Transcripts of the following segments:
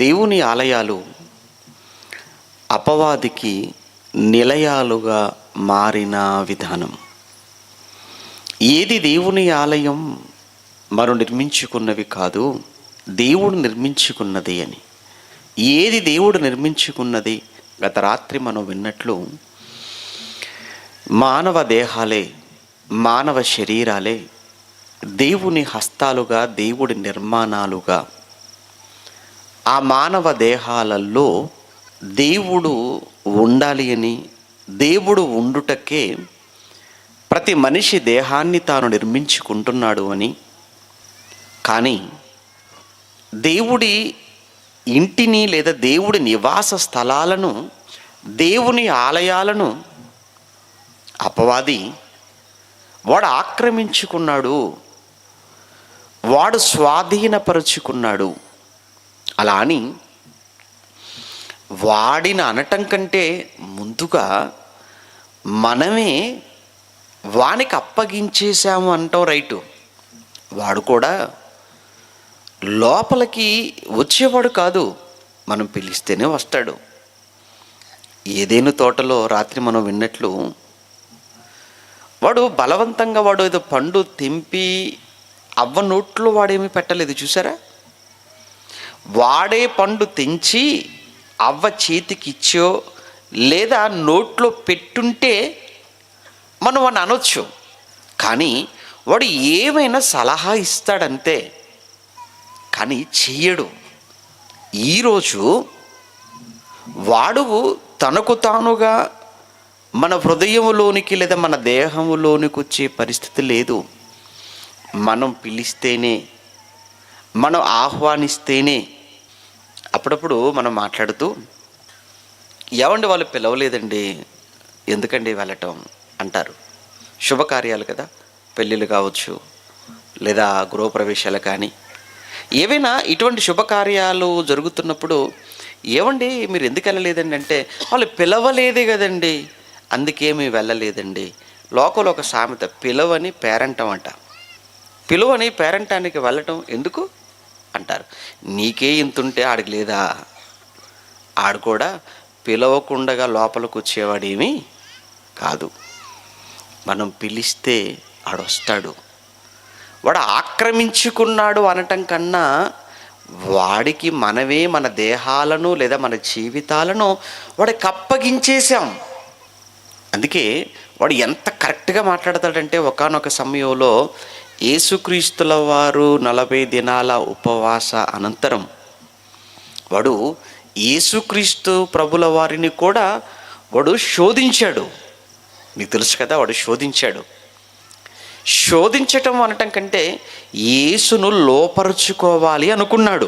దేవుని ఆలయాలు అపవాదికి నిలయాలుగా మారిన విధానం. ఏది దేవుని ఆలయం మనం నిర్మించుకున్నవి కాదు, దేవుడు నిర్మించుకున్నది అని. ఏది దేవుడు నిర్మించుకున్నది? గత రాత్రి మనం విన్నట్లు మానవ దేహాలే, మానవ శరీరాలే దేవుని హస్తాలుగా, దేవుడి నిర్మాణాలుగా. ఆ మానవ దేహాలలో దేవుడు ఉండాలి అని, దేవుడు ఉండుటకే ప్రతి మనిషి దేహాన్ని తాను నిర్మించుకుంటున్నాడు అని. కానీ దేవుడి ఇంటిని లేదా దేవుడి నివాస స్థలాలను, దేవుని ఆలయాలను అపవాది వాడు ఆక్రమించుకున్నాడు, వాడు స్వాధీనపరుచుకున్నాడు. అలా అని వాడిని అనటం కంటే ముందుగా మనమే వానికి అప్పగించేశాము అంటాం రైటు. వాడు కూడా లోపలికి వచ్చేవాడు కాదు, మనం పిలిస్తేనే వస్తాడు. ఏదేను తోటలో రాత్రి మనం విన్నట్లు వాడు బలవంతంగా వాడు ఏదో పండు తెంపి అవ్వ నోట్లో వాడేమీ పెట్టలేదు, చూసారా? వాడే పండు తెంచి అవ్వ చేతికి ఇచ్చో లేదా నోట్లో పెట్టుంటే మనం వాడిని అనొచ్చు. కానీ వాడు ఏమైనా సలహా ఇస్తాడంతే, కానీ చెయ్యడు. ఈరోజు వాడు తనకు తానుగా మన హృదయములోనికి లేదా మన దేహములోనికి వచ్చే పరిస్థితి లేదు. మనం పిలిస్తేనే, మనం ఆహ్వానిస్తేనే. అప్పుడప్పుడు మనం మాట్లాడుతూ, ఏమండి వాళ్ళు పిలవలేదండి, ఎందుకండి వెళ్ళటం అంటారు. శుభకార్యాలు కదా, పెళ్ళిళ్ళు కావచ్చు లేదా గృహప్రవేశాలు కానీ ఏవైనా ఇటువంటి శుభకార్యాలు జరుగుతున్నప్పుడు, ఏమండి మీరు ఎందుకు వెళ్ళలేదండి అంటే, వాళ్ళు పిలవలేదే కదండి అందుకేమీ వెళ్ళలేదండి. లోకంలో ఒక సామెత, పిలవని పేరంటం అంట. పిలువని పేరంటానికి వెళ్ళటం ఎందుకు అంటారు. నీకే ఇంతుంటే ఆడికి లేదా? ఆడు కూడా పిలవకుండగా లోపలికి వచ్చేవాడేమీ కాదు. మనం పిలిస్తే ఆడొస్తాడు. వాడు ఆక్రమించుకున్నాడు అనటం కన్నా వాడికి మనమే మన దేహాలను లేదా మన జీవితాలను వాడికి అప్పగించేశాం. అందుకే వాడు ఎంత కరెక్ట్గా మాట్లాడతాడంటే, ఒకానొక సమయంలో యేసుక్రీస్తుల వారు 40 దినాల ఉపవాస అనంతరం వాడు యేసుక్రీస్తు ప్రభుల వారిని కూడా వాడు శోధించాడు. మీకు తెలుసు కదా, వాడు శోధించాడు. శోధించటం అనటం కంటే యేసును లోపరుచుకోవాలి అనుకున్నాడు.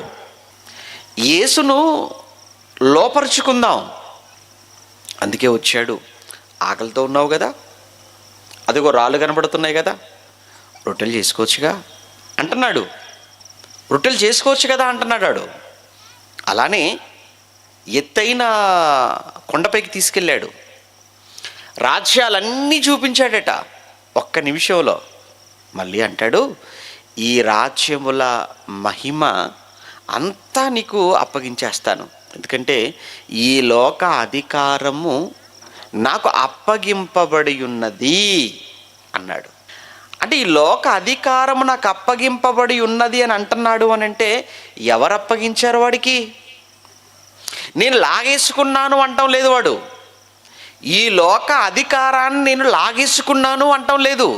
యేసును లోపరుచుకుందాం అందుకే వచ్చాడు. ఆకలితో ఉన్నావు కదా, అదిగో రాళ్ళు కనబడుతున్నాయి కదా, రొట్టెలు చేసుకోవచ్చుగా అంటున్నాడు. రొట్టెలు చేసుకోవచ్చు కదా అంటున్నాడు. అలానే ఎత్తైన కొండపైకి తీసుకెళ్ళాడు, రాజ్యాలన్నీ చూపించాడట ఒక్క నిమిషంలో. మళ్ళీ అంటాడు, ఈ రాజ్యముల మహిమ అంతా నీకు అప్పగించేస్తాను, ఎందుకంటే ఈ లోక అధికారము నాకు అప్పగింపబడి ఉన్నది అన్నాడు. అంటే ఈ లోక అధికారము నాకు అప్పగింపబడి ఉన్నది అని అంటున్నాడు అని అంటే, ఎవరు అప్పగించారు వాడికి? నేను లాగేసుకున్నాను అంటం లేదు వాడు. ఈ లోక అధికారాన్ని నేను లాగేసుకున్నాను అంటం లేదు.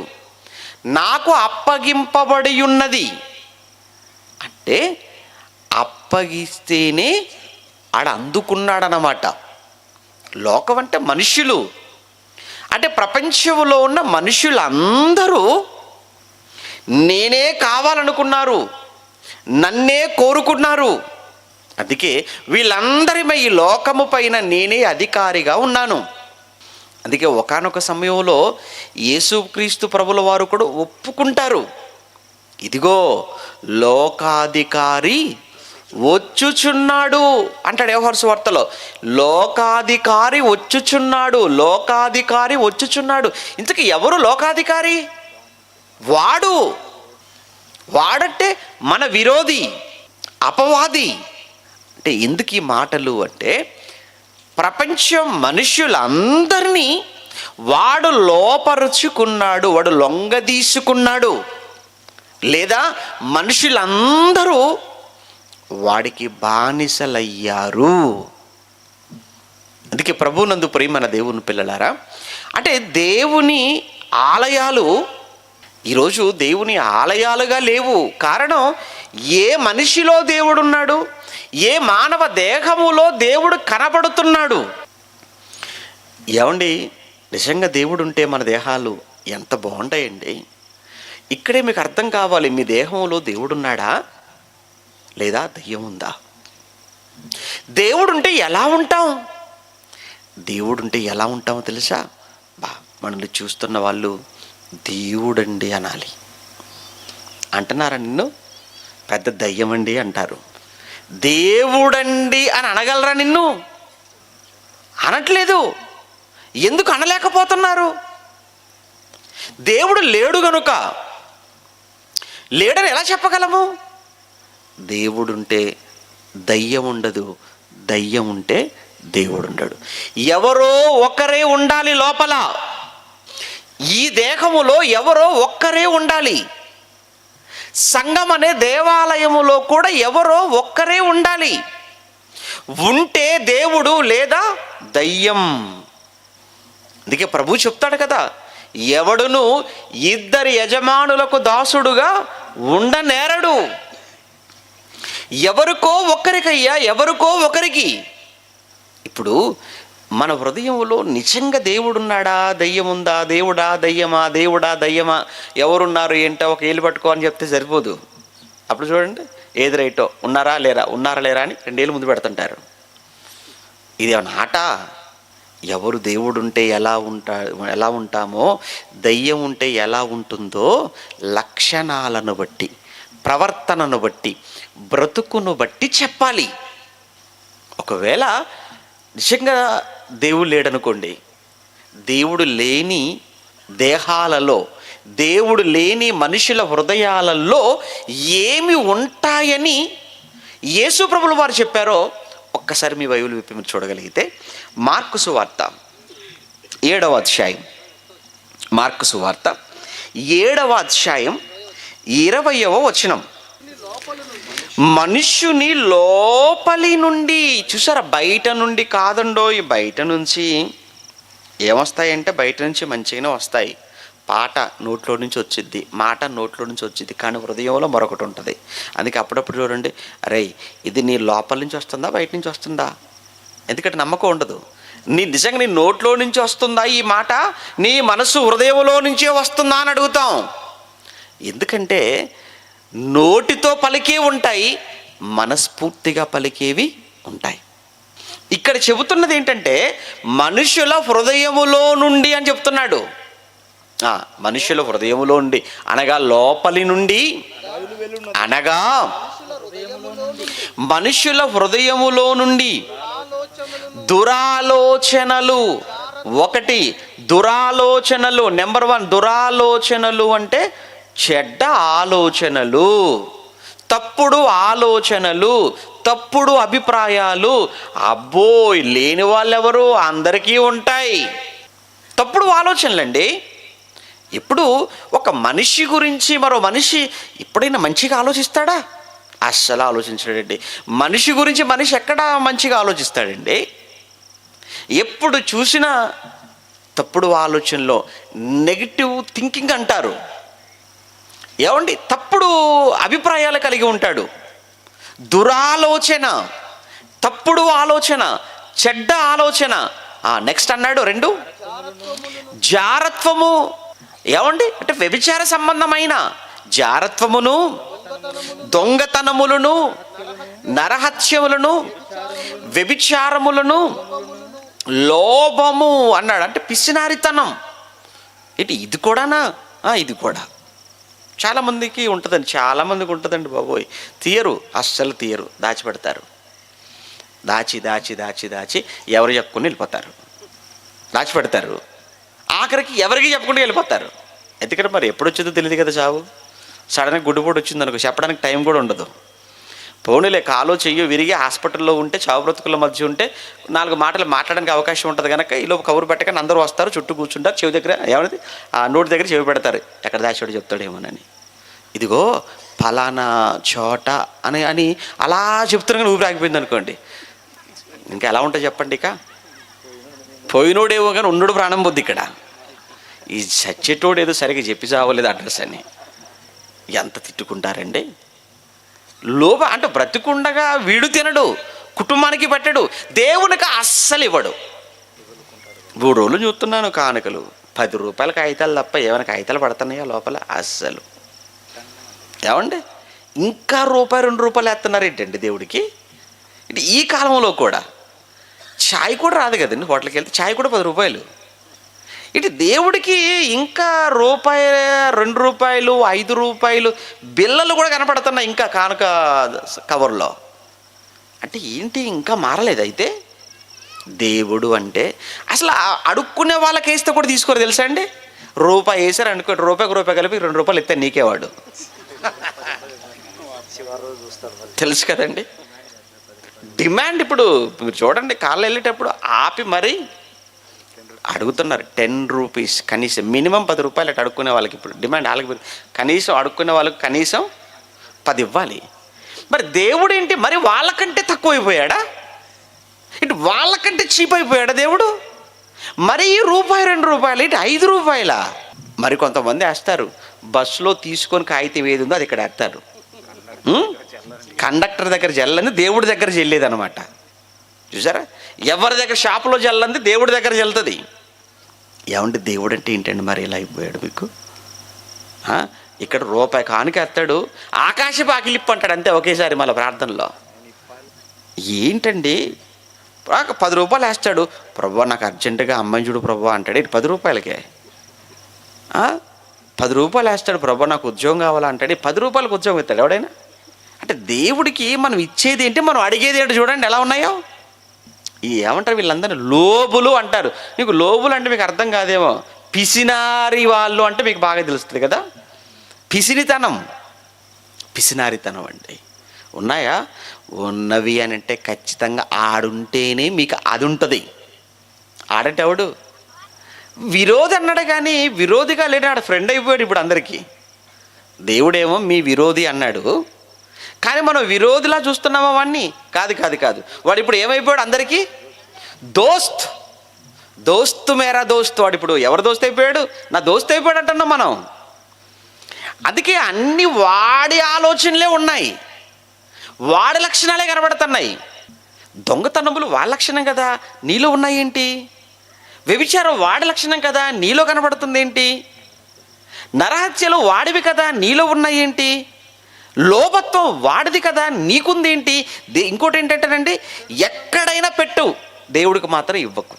నాకు అప్పగింపబడి ఉన్నది అంటే అప్పగిస్తేనే ఆడ అందుకున్నాడనమాట. లోకం అంటే మనుషులు, అంటే ప్రపంచంలో ఉన్న మనుషులందరూ నేనే కావాలనుకున్నారు, నన్నే కోరుకున్నారు. అందుకే వీళ్ళందరి ఈ లోకము పైన నేనే అధికారిగా ఉన్నాను. అందుకే ఒకానొక సమయంలో యేసుక్రీస్తు ప్రభుల వారు కూడా ఒప్పుకుంటారు, ఇదిగో లోకాధికారి వచ్చుచున్నాడు అంటాడు యోహాను సువార్తలో. లోకాధికారి వచ్చుచున్నాడు, లోకాధికారి వచ్చుచున్నాడు. ఇంతకీ ఎవరు లోకాధికారి? వాడంటే మన విరోధి, అపవాది. అంటే ఎందుకు ఈ మాటలు అంటే, ప్రపంచం మనుష్యులందరినీ వాడు లోపరుచుకున్నాడు, వాడు లొంగదీసుకున్నాడు. లేదా మనుషులందరూ వాడికి బానిసలయ్యారు. అందుకే ప్రభువునందు ప్రియమైన దేవుని పిల్లలారా, అంటే దేవుని ఆలయాలు ఈరోజు దేవుని ఆలయాలుగా లేవు. కారణం, ఏ మనిషిలో దేవుడున్నాడు, ఏ మానవ దేహములో దేవుడు కనబడుతున్నాడు. ఏమండి, నిజంగా దేవుడు ఉంటే మన దేహాలు ఎంత బాగుంటాయండి. ఇక్కడే మీకు అర్థం కావాలి, మీ దేహంలో దేవుడున్నాడా లేదా దయ్యం ఉందా? దేవుడుంటే ఎలా ఉంటాం? దేవుడుంటే ఎలా ఉంటామో తెలుసా? మనల్ని చూస్తున్న వాళ్ళు దేవుడండి అనాలి. అంటున్నారా నిన్ను? పెద్ద దయ్యమండి అంటారు. దేవుడండి అని అనగలరా నిన్ను? అనట్లేదు. ఎందుకు అనలేకపోతున్నారు? దేవుడు లేడు గనుక. లేడని ఎలా చెప్పగలము? దేవుడుంటే దయ్యం ఉండదు, దయ్యం ఉంటే దేవుడు ఉండడు. ఎవరో ఒకరే ఉండాలి లోపల. ఈ దేహములో ఎవరో ఒక్కరే ఉండాలి. సంఘం అనే దేవాలయములో కూడా ఎవరో ఒక్కరే ఉండాలి. ఉంటే దేవుడు లేదా దయ్యం. అందుకే ప్రభు చెప్తాడు కదా, ఎవడును ఇద్దరి యజమానులకు దాసుడుగా ఉండనేరడు. ఎవరికో ఒక్కరికయ్యా, ఎవరికో ఒకరికి. ఇప్పుడు మన హృదయంలో నిజంగా దేవుడున్నాడా, దయ్యం ఉందా? దేవుడా దయ్యమా, దేవుడా దయ్యమా, ఎవరున్నారు ఏంటో ఒక ఏళ్ళు పట్టుకో అని చెప్తే సరిపోదు. అప్పుడు చూడండి, ఏది రైటో, ఉన్నారా లేరా అని 2 ఏళ్ళు ముందు పెడుతుంటారు. ఇది ఆట. ఎవరు దేవుడుంటే ఎలా ఉంటామో, దయ్యం ఉంటే ఎలా ఉంటుందో లక్షణాలను బట్టి, ప్రవర్తనను బట్టి, బ్రతుకును బట్టి చెప్పాలి. ఒకవేళ నిజంగా దేవుడు లేడనుకోండి, దేవుడు లేని దేహాలలో, దేవుడు లేని మనుషుల హృదయాలలో ఏమి ఉంటాయని యేసు ప్రభువుల వారు చెప్పారో ఒక్కసారి మీ బైబిల్ విప్పి మీరు చూడగలిగితే, మార్కు సువార్త 7వ అధ్యాయం, మార్కు సువార్త 7వ అధ్యాయం 20వ వచనం. మనుష్యుని లోపలి నుండి, చూసారా, బయట నుండి కాదండో. ఈ బయట నుంచి ఏమొస్తాయంటే, బయట నుంచి మంచిగానే వస్తాయి. పాట నోట్లో నుంచి వచ్చిద్ది, మాట నోట్లో నుంచి వచ్చిద్ది, కానీ హృదయంలో మరొకటి ఉంటుంది. అందుకే అప్పుడప్పుడు చూడండి, అరే ఇది నీ లోపల నుంచి వస్తుందా బయట నుంచి వస్తుందా? ఎందుకంటే నమ్మకం ఉండదు. నిజంగా నీ నోట్లో నుంచి వస్తుందా ఈ మాట, నీ మనసు హృదయంలో నుంచే వస్తుందా అని అడుగుతాం. ఎందుకంటే నోటితో పలికే ఉంటాయి, మనస్ఫూర్తిగా పలికేవి ఉంటాయి. ఇక్కడ చెబుతున్నది ఏంటంటే, మనుషుల హృదయములో నుండి అని చెప్తున్నాడు. మనుషుల హృదయములో నుండి అనగా లోపలి నుండి, అనగా మనుషుల హృదయములో నుండి దురాలోచనలు. ఒకటి దురాలోచనలు, నెంబర్ 1 దురాలోచనలు అంటే చెడ్డ ఆలోచనలు, తప్పుడు ఆలోచనలు, తప్పుడు అభిప్రాయాలు. అబ్బోయ్, లేని వాళ్ళెవరు? అందరికీ ఉంటాయి తప్పుడు ఆలోచనలండి. ఇప్పుడు ఒక మనిషి గురించి మరో మనిషి ఎప్పుడైనా మంచిగా ఆలోచిస్తాడా? అస్సలు ఆలోచించాడండి. మనిషి గురించి మనిషి ఎక్కడ మంచిగా ఆలోచిస్తాడండి? ఎప్పుడు చూసినా తప్పుడు ఆలోచనలో, నెగిటివ్ థింకింగ్ అంటారు. ఏమండి, తప్పుడు అభిప్రాయాలు కలిగి ఉంటాడు. దురాలోచన, తప్పుడు ఆలోచన, చెడ్డ ఆలోచన. నెక్స్ట్ అన్నాడు 2 జారత్వము. ఏమండి అంటే వ్యభిచార సంబంధమైన జారత్వమును, దొంగతనములను, నరహత్యములను, వ్యభిచారములను, లోభము అన్నాడు. అంటే పిసినారితనం. ఇది కూడానా? ఇది కూడా చాలామందికి ఉంటుందండి, చాలామందికి ఉంటుందండి బాబోయ్. తీయరు, అస్సలు తీయరు, దాచిపెడతారు. దాచి దాచి దాచి దాచి ఎవరు చెప్పుకుని వెళ్ళిపోతారు, దాచిపెడతారు. ఆఖరికి ఎవరికి చెప్పుకుంటూ వెళ్ళిపోతారు. ఎందుకంటే మరి ఎప్పుడు వచ్చిందో తెలియదు కదా చావు. సడన్గా గుడ్డుపోటు వచ్చింది అనుకో, చెప్పడానికి టైం కూడా ఉండదు. పోనీలే కాలో చెయ్యో విరిగి హాస్పిటల్లో ఉంటే చావు బ్రతుకుల మధ్య ఉంటే 4 మాటలు మాట్లాడడానికి అవకాశం ఉంటుంది కనుక ఈలోపు కబురు పెట్టగానే అందరూ వస్తారు, చుట్టూ కూర్చుంటారు, చెవి దగ్గర ఏమన్నది ఆ నోటి దగ్గర చెవి పెడతారు, ఎక్కడ దాచాడో చెప్తాడేమోనని. ఇదిగో ఫలానా చోట అని అని అలా చెప్తున్నా కానీ ఊపిరి ఆగిపోయింది అనుకోండి, ఇంకా ఎలా ఉంటుంది చెప్పండి. ఇక పోయినోడేమో కానీ ఉన్నోడు ప్రాణం పొద్దు. ఇక్కడ ఈ చచ్చేటోడు ఏదో సరిగ్గా చెప్పి చావలేదు అడ్రస్ అని ఎంత తిట్టుకుంటారండి. అంటే బ్రతికుండగా వీడు తినడు, కుటుంబానికి పెట్టడు, దేవునికి అస్సలు ఇవ్వడు. 3 రోజులు చూస్తున్నాను కానుకలు, 10 రూపాయల కాగితాలు తప్ప ఏమైనా కాగితాలు పడుతున్నాయా లోపల? అస్సలు. ఏమండి ఇంకా రూపాయి 2 రూపాయలు వేస్తున్నారు ఏంటండి దేవుడికి? ఇటు ఈ కాలంలో కూడా ఛాయ్ కూడా రాదు కదండి, హోటల్కి వెళ్తే ఛాయ్ కూడా 10 రూపాయలు. ఇటు దేవుడికి ఇంకా రూపాయి 2 రూపాయలు 5 రూపాయలు బిల్లలు కూడా కనపడుతున్నాయి ఇంకా కానుక కవర్లో. అంటే ఏంటి ఇంకా మారలేదు? అయితే దేవుడు అంటే అసలు అడుక్కునే వాళ్ళకి వేస్తే కూడా తీసుకోరు తెలుసా అండి. రూపాయి వేసారు అనుకోండి, రూపాయి కలిపి 2 రూపాయలు ఇస్తే నీకేవాడు తెలుసు కదండి. డిమాండ్ ఇప్పుడు మీరు చూడండి, కాళ్ళు వెళ్ళేటప్పుడు ఆపి మరీ అడుగుతున్నారు 10 రూపీస్ కనీసం, మినిమం 10 రూపాయలు అటు అడుక్కునే వాళ్ళకి ఇప్పుడు డిమాండ్. వాళ్ళకి కనీసం అడుక్కునే వాళ్ళకి కనీసం 10 ఇవ్వాలి. మరి దేవుడు ఏంటి మరి వాళ్ళకంటే తక్కువ అయిపోయాడా? ఇటు వాళ్ళకంటే చీప్ అయిపోయాడా దేవుడు? మరి రూపాయి 2 రూపాయలు ఇటు 5 రూపాయల. మరి కొంతమంది వేస్తారు బస్సులో తీసుకొని కాగితం ఏది ఉందో అది ఇక్కడ వేస్తారు. కండక్టర్ దగ్గర జల్లంది దేవుడి దగ్గర జల్లేదనమాట. చూసారా, ఎవరి దగ్గర షాపులో జల్లంది దేవుడి దగ్గర జల్లుతుంది. ఏమంటే దేవుడు అంటే ఏంటండి మరి ఇలా అయిపోయాడు మీకు? ఇక్కడ రూపాయి కానుక ఎత్తాడు, ఆకాశపు ఆకిలిప్పు అంటాడు అంతే ఒకేసారి మళ్ళీ ప్రార్థనలో. ఏంటండి 10 రూపాయలు వేస్తాడు, ప్రభు నాకు అర్జెంటుగా అమ్మాయి చూడు ప్రభు అంటాడు. ఇటు 10 రూపాయలకే 10 రూపాయలు వేస్తాడు, ప్రభు నాకు ఉద్యోగం కావాలా అంటాడు. 10 రూపాయలకు ఉద్యోగం ఇస్తాడు ఎవడైనా? అంటే దేవుడికి మనం ఇచ్చేది ఏంటి, మనం అడిగేది ఏంటి చూడండి ఎలా ఉన్నాయో. ఏమంటారు వీళ్ళందరూ లోబులు అంటారు. మీకు లోబులు అంటే మీకు అర్థం కాదేమో, పిసినారి వాళ్ళు అంటే మీకు బాగా తెలుస్తుంది కదా. పిసినారితనం అండి. ఉన్నాయా? ఉన్నవి అని అంటే ఖచ్చితంగా ఆడుంటేనే మీకు అది ఉంటుంది. ఆడంటే ఎవడు విరోధి అన్నాడు కానీ విరోధిగా లేనాడు, ఫ్రెండ్ అయిపోయాడు ఇప్పుడు అందరికీ. దేవుడేమో మీ విరోధి అన్నాడు, కానీ మనం విరోధిలా చూస్తున్నామా వాడిని? కాదు. వాడు ఇప్పుడు ఏమైపోయాడు అందరికీ? దోస్తు మేరా దోస్తు. వాడు ఇప్పుడు ఎవరు దోస్తు అయిపోయాడు? నా దోస్తు అయిపోయాడు అంటున్నాం మనం. అందుకే అన్ని వాడి ఆలోచనలే ఉన్నాయి, వాడి లక్షణాలే కనబడుతున్నాయి. దొంగతనములు వాడి లక్షణం కదా, నీలో ఉన్నాయేంటి? వ్యభిచారం వాడి లక్షణం కదా, నీలో కనబడుతుంది ఏంటి? నరహత్యలు వాడివి కదా, నీలో ఉన్నాయేంటి? లోభత్వం వాడిది కదా, నీకుందేంటి? ఇంకోటి ఏంటంటేనండి, ఎక్కడైనా పెట్టు, దేవుడికి మాత్రం ఇవ్వకు.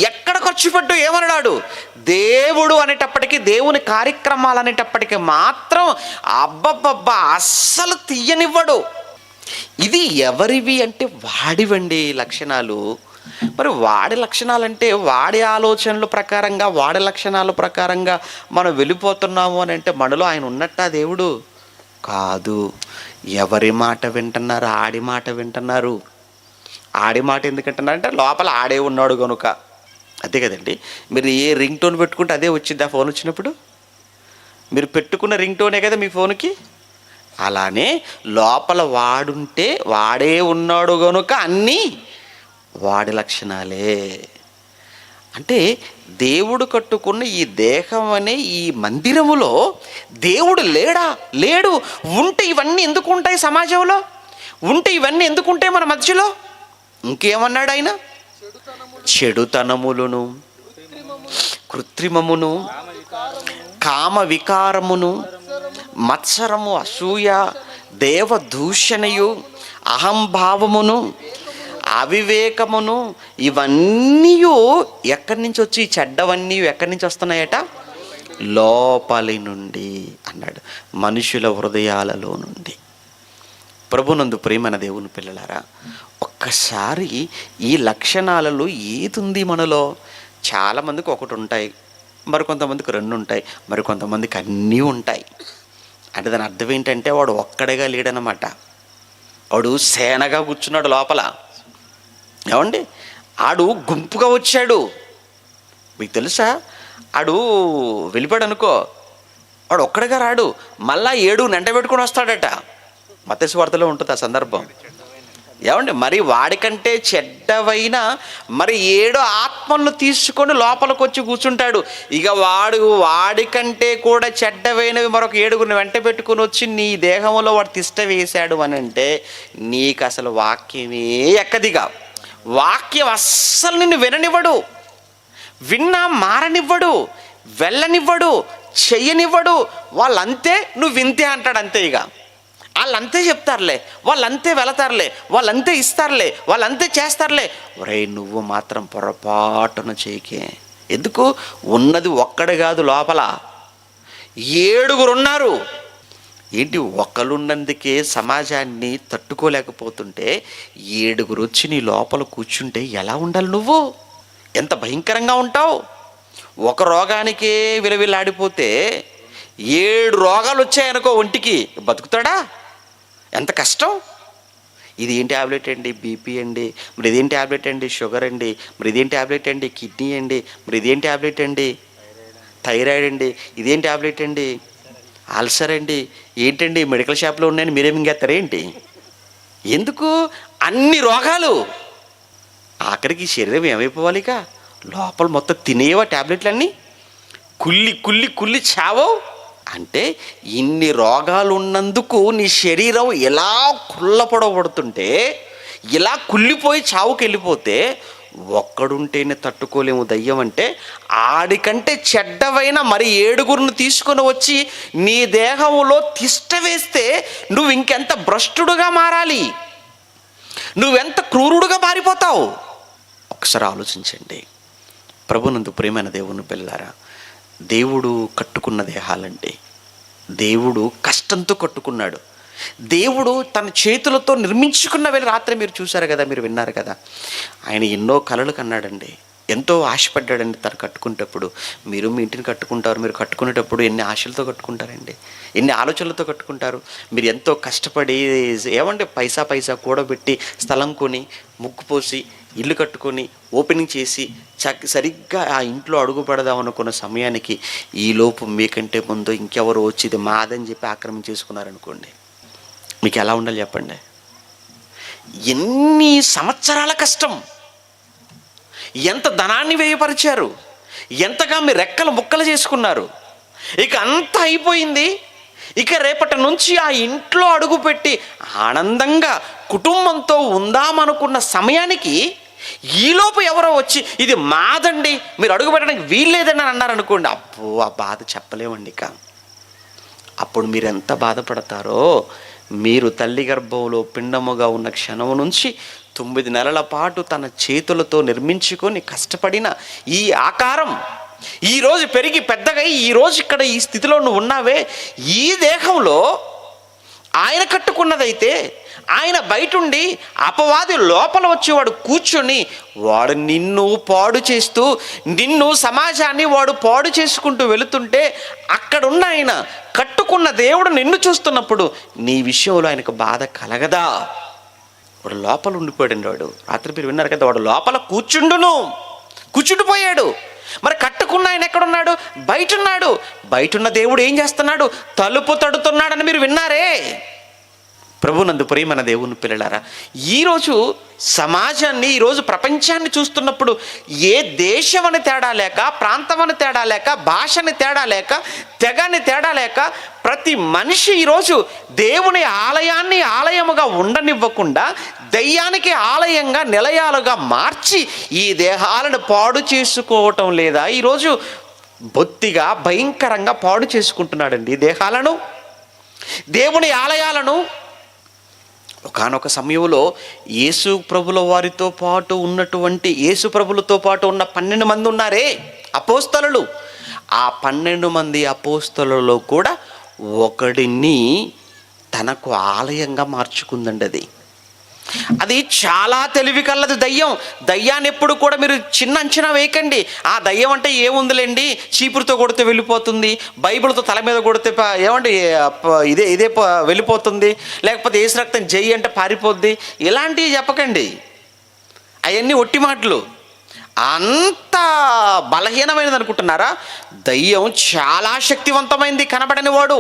ఎక్కడ ఖర్చు పెట్టు ఏమన్నాడు? దేవుడు అనేటప్పటికీ, దేవుని కార్యక్రమాలు అనేటప్పటికీ మాత్రం అబ్బబ్బబ్బా అస్సలు తీయనివ్వడు. ఇది ఎవరివి అంటే వాడివండి లక్షణాలు. మరి వాడి లక్షణాలంటే వాడి ఆలోచనల ప్రకారంగా, వాడి లక్షణాల ప్రకారంగా మనం వెళ్ళిపోతున్నాము అని అంటే మనలో ఆయన ఉన్నట్టా దేవుడు? కాదు. ఎవరి మాట వింటున్నారు? ఆడి మాట వింటున్నారు. ఆడి మాట ఎందుకు వింటున్నారంటే లోపల ఆడే ఉన్నాడు కనుక. అదే కదండి, మీరు ఏ రింగ్ టోన్ పెట్టుకుంటే అదే వచ్చింది ఆ ఫోన్ వచ్చినప్పుడు. మీరు పెట్టుకున్న రింగ్ టోనే కదా మీ ఫోన్కి. అలానే లోపల వాడుంటే వాడే ఉన్నాడు కనుక అన్నీ వాడి లక్షణాలే. అంటే దేవుడు కట్టుకున్న ఈ దేహం అనే ఈ మందిరములో దేవుడు లేడు. ఉంటే ఇవన్నీ ఎందుకు ఉంటాయి సమాజంలో? ఉంటే ఇవన్నీ ఎందుకు ఉంటాయి మన మధ్యలో? ఇంకేమన్నాడు ఆయన? చెడుతనములను, కృత్రిమమును, కామ వికారమును, మత్సరము, అసూయ, దేవదూషణయు, అహంభావమును, అవివేకమును, ఇవన్నీ ఎక్కడి నుంచి వచ్చి, చెడ్డవన్నీ ఎక్కడి నుంచి వస్తున్నాయట? లోపలి నుండి అన్నాడు, మనుషుల హృదయాలలో నుండి. ప్రభునందు ప్రియమైన దేవుని పిల్లలారా, ఒక్కసారి ఈ లక్షణాలలో ఏది ఉంది మనలో? చాలామందికి ఒకటి ఉంటాయి, మరికొంతమందికి 2 ఉంటాయి, మరికొంతమందికి అన్నీ ఉంటాయి. అంటే దాని అర్థం ఏంటంటే వాడు ఒక్కడేగా లేడనమాట. వాడు సేనగా కూర్చున్నాడు లోపల. ఏమండి, ఆడు గుంపుగా వచ్చాడు. మీకు తెలుసా, ఆడు వెళ్ళిపోయాడు అనుకో, వాడు ఒక్కడిగా రాడు, మళ్ళా 7 నెంట పెట్టుకొని వస్తాడట. మత్తయి సువార్తలో ఉంటుంది ఆ సందర్భం. ఏమండి, మరి వాడికంటే చెడ్డవైన మరి 7 ఆత్మలను తీసుకొని లోపలికి వచ్చి కూర్చుంటాడు. ఇక వాడికంటే కూడా చెడ్డవైనవి మరొక 7 వెంట పెట్టుకుని వచ్చి నీ దేహంలో వాడు తిష్ట వేశాడు అని అంటే నీకు అసలు వాక్యమే ఎక్కదిగా. వాక్యం అస్సలు నిన్ను విననివ్వడు, విన్నా మారనివ్వడు, వెళ్ళనివ్వడు, చెయ్యనివ్వడు. వాళ్ళంతే, నువ్వు వింతే అంటాడు. అంతే. ఇక వాళ్ళంతే చెప్తారులే, వాళ్ళంతే వెళతారులే, వాళ్ళంతే ఇస్తారులే, వాళ్ళంతే చేస్తారులే. ఒరే, నువ్వు మాత్రం పొరపాటున చేయకే. ఎందుకు? ఉన్నది ఒక్కడు కాదు, లోపల 7 ఉన్నారు. ఏంటి, ఒక్కలున్నందుకే సమాజాన్ని తట్టుకోలేకపోతుంటే 7 వచ్చి నీ లోపల కూర్చుంటే ఎలా ఉండాలి? నువ్వు ఎంత భయంకరంగా ఉంటావు. ఒక రోగానికే విలవిల్లాడిపోతే 7 రోగాలు వచ్చాయనుకో ఒంటికి, బతుకుతాడా? ఎంత కష్టం. ఇది ఏం ట్యాబ్లెట్ అండి, బీపీ అండి, మరి ఇదేం ట్యాబ్లెట్ అండి, షుగర్ అండి, మరి ఇదేం ట్యాబ్లెట్ అండి, కిడ్నీ అండి, మరి ఇదేం ట్యాబ్లెట్ అండి, థైరాయిడ్ అండి, ఇదేం ట్యాబ్లెట్ అండి, అల్సర్ అండి, ఏంటండి మెడికల్ షాప్లో ఉన్నాయని మీరేమి ఇంకేస్తారేంటి? ఎందుకు అన్ని రోగాలు? ఆఖరికి శరీరం ఏమైపోవాలి? ఇక లోపల మొత్తం తినేవా ట్యాబ్లెట్లన్నీ? కుల్లి కుల్లి కుల్లి చావో. అంటే ఇన్ని రోగాలు ఉన్నందుకు నీ శరీరం ఎలా కుళ్ళపడబడుతుంటే, ఇలా కుళ్ళిపోయి చావుకి వెళ్ళిపోతే ఒక్కడుంటేనే తట్టుకోలేము దయ్యం అంటే, ఆడికంటే చెడ్డవైన మరి 7 తీసుకొని వచ్చి నీ దేహంలో తిష్ట వేస్తే నువ్వు ఇంకెంత భ్రష్టుడుగా మారాలి, నువ్వెంత క్రూరుడుగా మారిపోతావు. ఒకసారి ఆలోచించండి. ప్రభునందు ప్రియమైన దేవుని పిల్లారా, దేవుడు కట్టుకున్న దేహాలంటే, దేవుడు కష్టంతో కట్టుకున్నాడు. దేవుడు తన చేతులతో నిర్మించుకున్నవి రాత్రి మీరు చూశారు కదా, మీరు విన్నారు కదా. ఆయన ఎన్నో కలలు కన్నాడండి, ఎంతో ఆశపడ్డాడండి తను కట్టుకునేటప్పుడు. మీరు మీ ఇంటిని కట్టుకుంటారు, మీరు కట్టుకునేటప్పుడు ఎన్ని ఆశలతో కట్టుకుంటారండి, ఎన్ని ఆలోచనలతో కట్టుకుంటారు. మీరు ఎంతో కష్టపడి ఏమంటే పైసా కూడబెట్టి స్థలం కొని ముగ్గు పోసి ఇల్లు కట్టుకొని ఓపెనింగ్ చేసి సరిగ్గా ఆ ఇంట్లో అడుగు పెడదాం అనుకున్న సమయానికి ఈలోపు మీకంటే ముందు ఇంకెవరు వచ్చి ఇది మాదని చెప్పి ఆక్రమించేసుకున్నారనుకోండి, మీకు ఎలా ఉండాలి చెప్పండి? ఎన్ని సంవత్సరాల కష్టం, ఎంత ధనాన్ని వ్యయపరిచారు, ఎంతగా మీ రెక్కలు ముక్కలు చేసుకున్నారు. ఇక అంతా అయిపోయింది. ఇక రేపటి నుంచి ఆ ఇంట్లో అడుగుపెట్టి ఆనందంగా కుటుంబంతో ఉందామనుకున్న సమయానికి ఈలోపు ఎవరో వచ్చి ఇది మాదండి, మీరు అడుగు పెట్టడానికి వీల్లేదని అన్నారనుకోండి, అబ్బో ఆ బాధ చెప్పలేమండి. ఇక అప్పుడు మీరు ఎంత బాధపడతారో. మీరు తల్లి గర్భంలో పిండముగా ఉన్న క్షణం నుంచి 9 నెలల పాటు తన చేతులతో నిర్మించుకొని కష్టపడిన ఈ ఆకారం ఈరోజు పెరిగి పెద్దగా ఈరోజు ఇక్కడ ఈ స్థితిలో నువ్వు ఉన్నావే, ఈ దేహంలో ఆయన కట్టుకున్నదైతే ఆయన బయటుండి అపవాది లోపల వచ్చి వాడు కూర్చొని వాడు నిన్ను పాడు చేస్తూ, నిన్ను సమాజాన్ని వాడు పాడు చేసుకుంటూ వెళుతుంటే అక్కడున్న ఆయన కట్టుకున్న దేవుడు నిన్ను చూస్తున్నప్పుడు నీ విషయంలో ఆయనకు బాధ కలగదా? వాడు లోపల ఉండిపోయాడండి. వాడు రాత్రి మీరు విన్నారు కదా, వాడు లోపల కూర్చుండిపోయాడు. మరి కట్టుకున్న ఆయన ఎక్కడున్నాడు? బయటున్నాడు. బయటున్న దేవుడు ఏం చేస్తున్నాడు? తలుపు తడుతున్నాడని మీరు విన్నారే. ప్రభునందు ప్రియమైన దేవుని పిల్లలారా, ఈరోజు సమాజాన్ని, ఈరోజు ప్రపంచాన్ని చూస్తున్నప్పుడు ఏ దేశం అని తేడా లేక, ప్రాంతం అని తేడా లేక, భాషని తేడా లేక, తెగని తేడా లేక ప్రతి మనిషి ఈరోజు దేవుని ఆలయాన్ని ఆలయముగా ఉండనివ్వకుండా దయ్యానికి ఆలయంగా నిలయాలుగా మార్చి ఈ దేహాలను పాడు చేసుకోవటం లేదా? ఈరోజు బొత్తిగా భయంకరంగా పాడు చేసుకుంటున్నాడండి దేహాలను, దేవుని ఆలయాలను. ఒకానొక సమయంలో యేసు ప్రభుల వారితో పాటు ఉన్నటువంటి, యేసు ప్రభులతో పాటు ఉన్న 12 మంది ఉన్నారే అపోస్తలులు. ఆ 12 మంది అపోస్తలులలో కూడా ఒకడిని తనకు ఆలయంగా మార్చుకుందండి. అది అది చాలా తెలివి కలది దయ్యం. దయ్యాన్ని ఎప్పుడు కూడా మీరు చిన్న అంచనా వేయకండి. ఆ దయ్యం అంటే ఏముందిలేండి, చీపురుతో కొడితే వెళ్ళిపోతుంది, బైబిల్తో తల మీద కొడితే ఏమండి ఇదే వెళ్ళిపోతుంది, లేకపోతే ఏసు రక్తం జై అంటే పారిపోద్ది, ఇలాంటివి చెప్పకండి. అవన్నీ ఒట్టి మాటలు. అంత బలహీనమైనది అనుకుంటున్నారా? దయ్యం చాలా శక్తివంతమైంది. కనబడని వాడు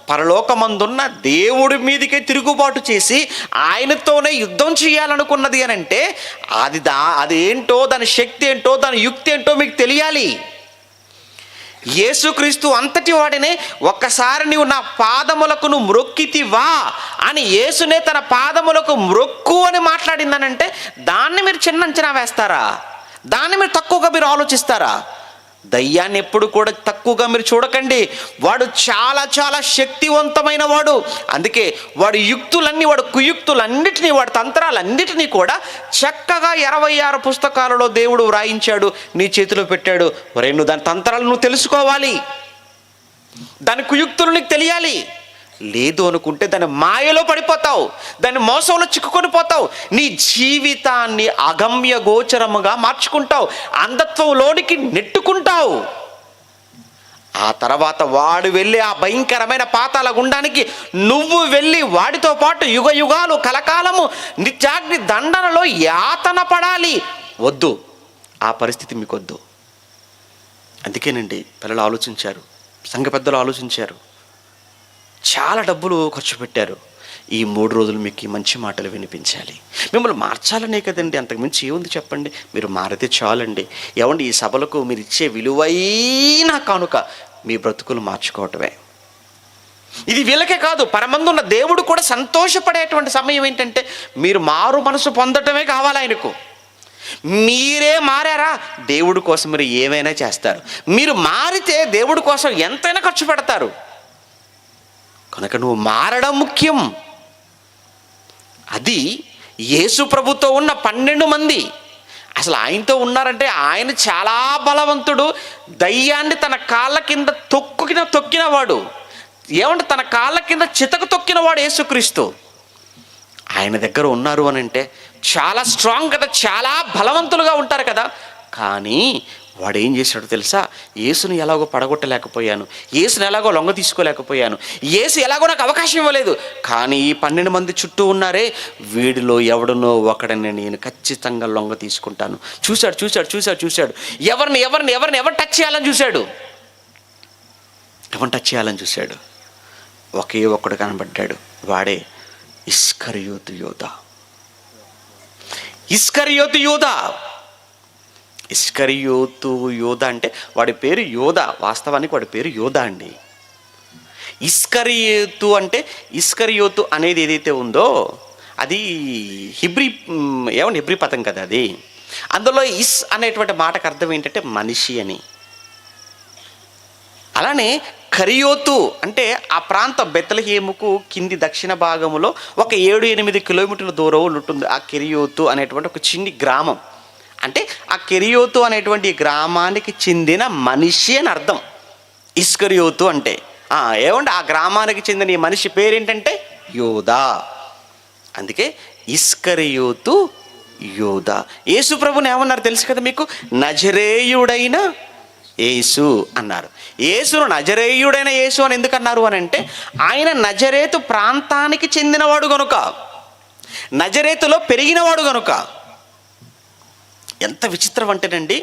పరలోకమందున్న దేవుడి మీదకే తిరుగుబాటు చేసి ఆయనతోనే యుద్ధం చేయాలనుకున్నది అని అంటే అది ఏంటో, దాని శక్తి ఏంటో, దాని యుక్తి ఏంటో మీకు తెలియాలి. యేసుక్రీస్తు అంతటి వాడినే ఒక్కసారి నీవు నా పాదములకు నువ్వు మ్రొక్కితివా అని యేసునే తన పాదములకు మ్రొక్కు అని మాట్లాడిందనంటే దాన్ని మీరు చిన్న అంచనా వేస్తారా? దాన్ని మీరు తక్కువగా మీరు ఆలోచిస్తారా? దయ్యాన్ని ఎప్పుడు కూడా తక్కువగా మీరు చూడకండి. వాడు చాలా చాలా శక్తివంతమైన వాడు. అందుకే వాడి యుక్తులన్నీ, వాడు కుయుక్తులన్నిటినీ, వాడి తంత్రాలన్నిటినీ కూడా చక్కగా 26 పుస్తకాలలో దేవుడు వ్రాయించాడు, నీ చేతిలో పెట్టాడు. ఒరే, నువ్వు దాని తంత్రాలు నువ్వు తెలుసుకోవాలి, దాని కుయుక్తులు నీకు తెలియాలి. లేదు అనుకుంటే దాని మాయలో పడిపోతావు, దాని మోసంలో చిక్కుకొని పోతావు, నీ జీవితాన్ని అగమ్య గోచరముగా మార్చుకుంటావు, అంధత్వంలోనికి నెట్టుకుంటావు. ఆ తర్వాత వాడు వెళ్ళి ఆ భయంకరమైన పాతాళ గుండానికి నువ్వు వెళ్ళి వాడితో పాటు యుగ యుగాలు కలకాలము నిత్యాగ్ని దండనలో యాతన పడాలి. వద్దు, ఆ పరిస్థితి మీకు వద్దు. అందుకేనండి పిల్లలు ఆలోచించారు, సంఘ పెద్దలు ఆలోచించారు, చాలా డబ్బులు ఖర్చు పెట్టారు. ఈ 3 రోజులు మీకు ఈ మంచి మాటలు వినిపించాలి, మిమ్మల్ని మార్చాలనే కదండి. అంతకుమించి ఏముంది చెప్పండి? మీరు మారితే చాలండి. ఏమండి, ఈ సభలకు మీరు ఇచ్చే విలువైన కానుక మీ బ్రతుకులు మార్చుకోవటమే. ఇది వీళ్ళకే కాదు, పరమందున్న దేవుడు కూడా సంతోషపడేటువంటి సమయం ఏంటంటే మీరు మారు మనసు పొందటమే కావాలి ఆయనకు. మీరే మారారా, దేవుడి కోసం మీరు ఏమైనా చేస్తారు. మీరు మారితే దేవుడి కోసం ఎంతైనా ఖర్చు పెడతారు. కనుక నువ్వు మారడం ముఖ్యం. అది యేసు ప్రభుతో ఉన్న 12 మంది అసలు ఆయనతో ఉన్నారంటే ఆయన చాలా బలవంతుడు. దయ్యాన్ని తన కాళ్ళ కింద తొక్కిన వాడు, ఏమంటే తన కాళ్ళ కింద చితక తొక్కిన వాడు యేసుక్రీస్తు. ఆయన దగ్గర ఉన్నారు అని అంటే చాలా స్ట్రాంగ్ కదా, చాలా బలవంతులుగా ఉంటారు కదా. కానీ వాడు ఏం చేశాడో తెలుసా? యేసుని ఎలాగో పడగొట్టలేకపోయాను, యేసుని ఎలాగో లొంగ తీసుకోలేకపోయాను, యేసు ఎలాగో నాకు అవకాశం ఇవ్వలేదు. కానీ ఈ 12 మంది చుట్టూ ఉన్నారే, వీడిలో ఎవడనో ఒకడని నేను ఖచ్చితంగా లొంగ తీసుకుంటాను. చూశాడు. ఎవరు టచ్ చేయాలని చూశాడు, ఎవరిని టచ్ చేయాలని చూశాడు. ఒకే ఒక్కడు కనబడ్డాడు, వాడే ఇస్కరియోతు యోధా. ఇస్కరియోతు యోధ అంటే వాడి పేరు యోధ, వాస్తవానికి వాడి పేరు యోధ అండి. ఇస్కరియోతు అనేది ఏదైతే ఉందో అది హిబ్రీ పదం కదా అది. అందులో ఇస్ అనేటువంటి మాటకు అర్థం ఏంటంటే మనిషి అని. అలానే కరియోతు అంటే ఆ ప్రాంత బెత్లెహేముకు కింది దక్షిణ భాగంలో ఒక 7-8 కిలోమీటర్ల దూరం ఉంటుంది ఆ కెరియోతు అనేటువంటి ఒక చిన్ని గ్రామం. అంటే ఆ కెరియోతు అనేటువంటి గ్రామానికి చెందిన మనిషి అని అర్థం ఇస్కరియోతు అంటే. ఏమంటే ఆ గ్రామానికి చెందిన ఈ మనిషి పేరేంటంటే యోధా. అందుకే ఇస్కరియోతు యోధా. యేసు ప్రభుని ఏమన్నారు తెలుసు కదా మీకు? నజరేయుడైన యేసు అన్నారు. యేసును నజరేయుడైన యేసు అని ఎందుకన్నారు అని అంటే ఆయన నజరేతు ప్రాంతానికి చెందినవాడు గనుక, నజరేతులో పెరిగినవాడు గనుక. ఎంత విచిత్రం అంటేనండి,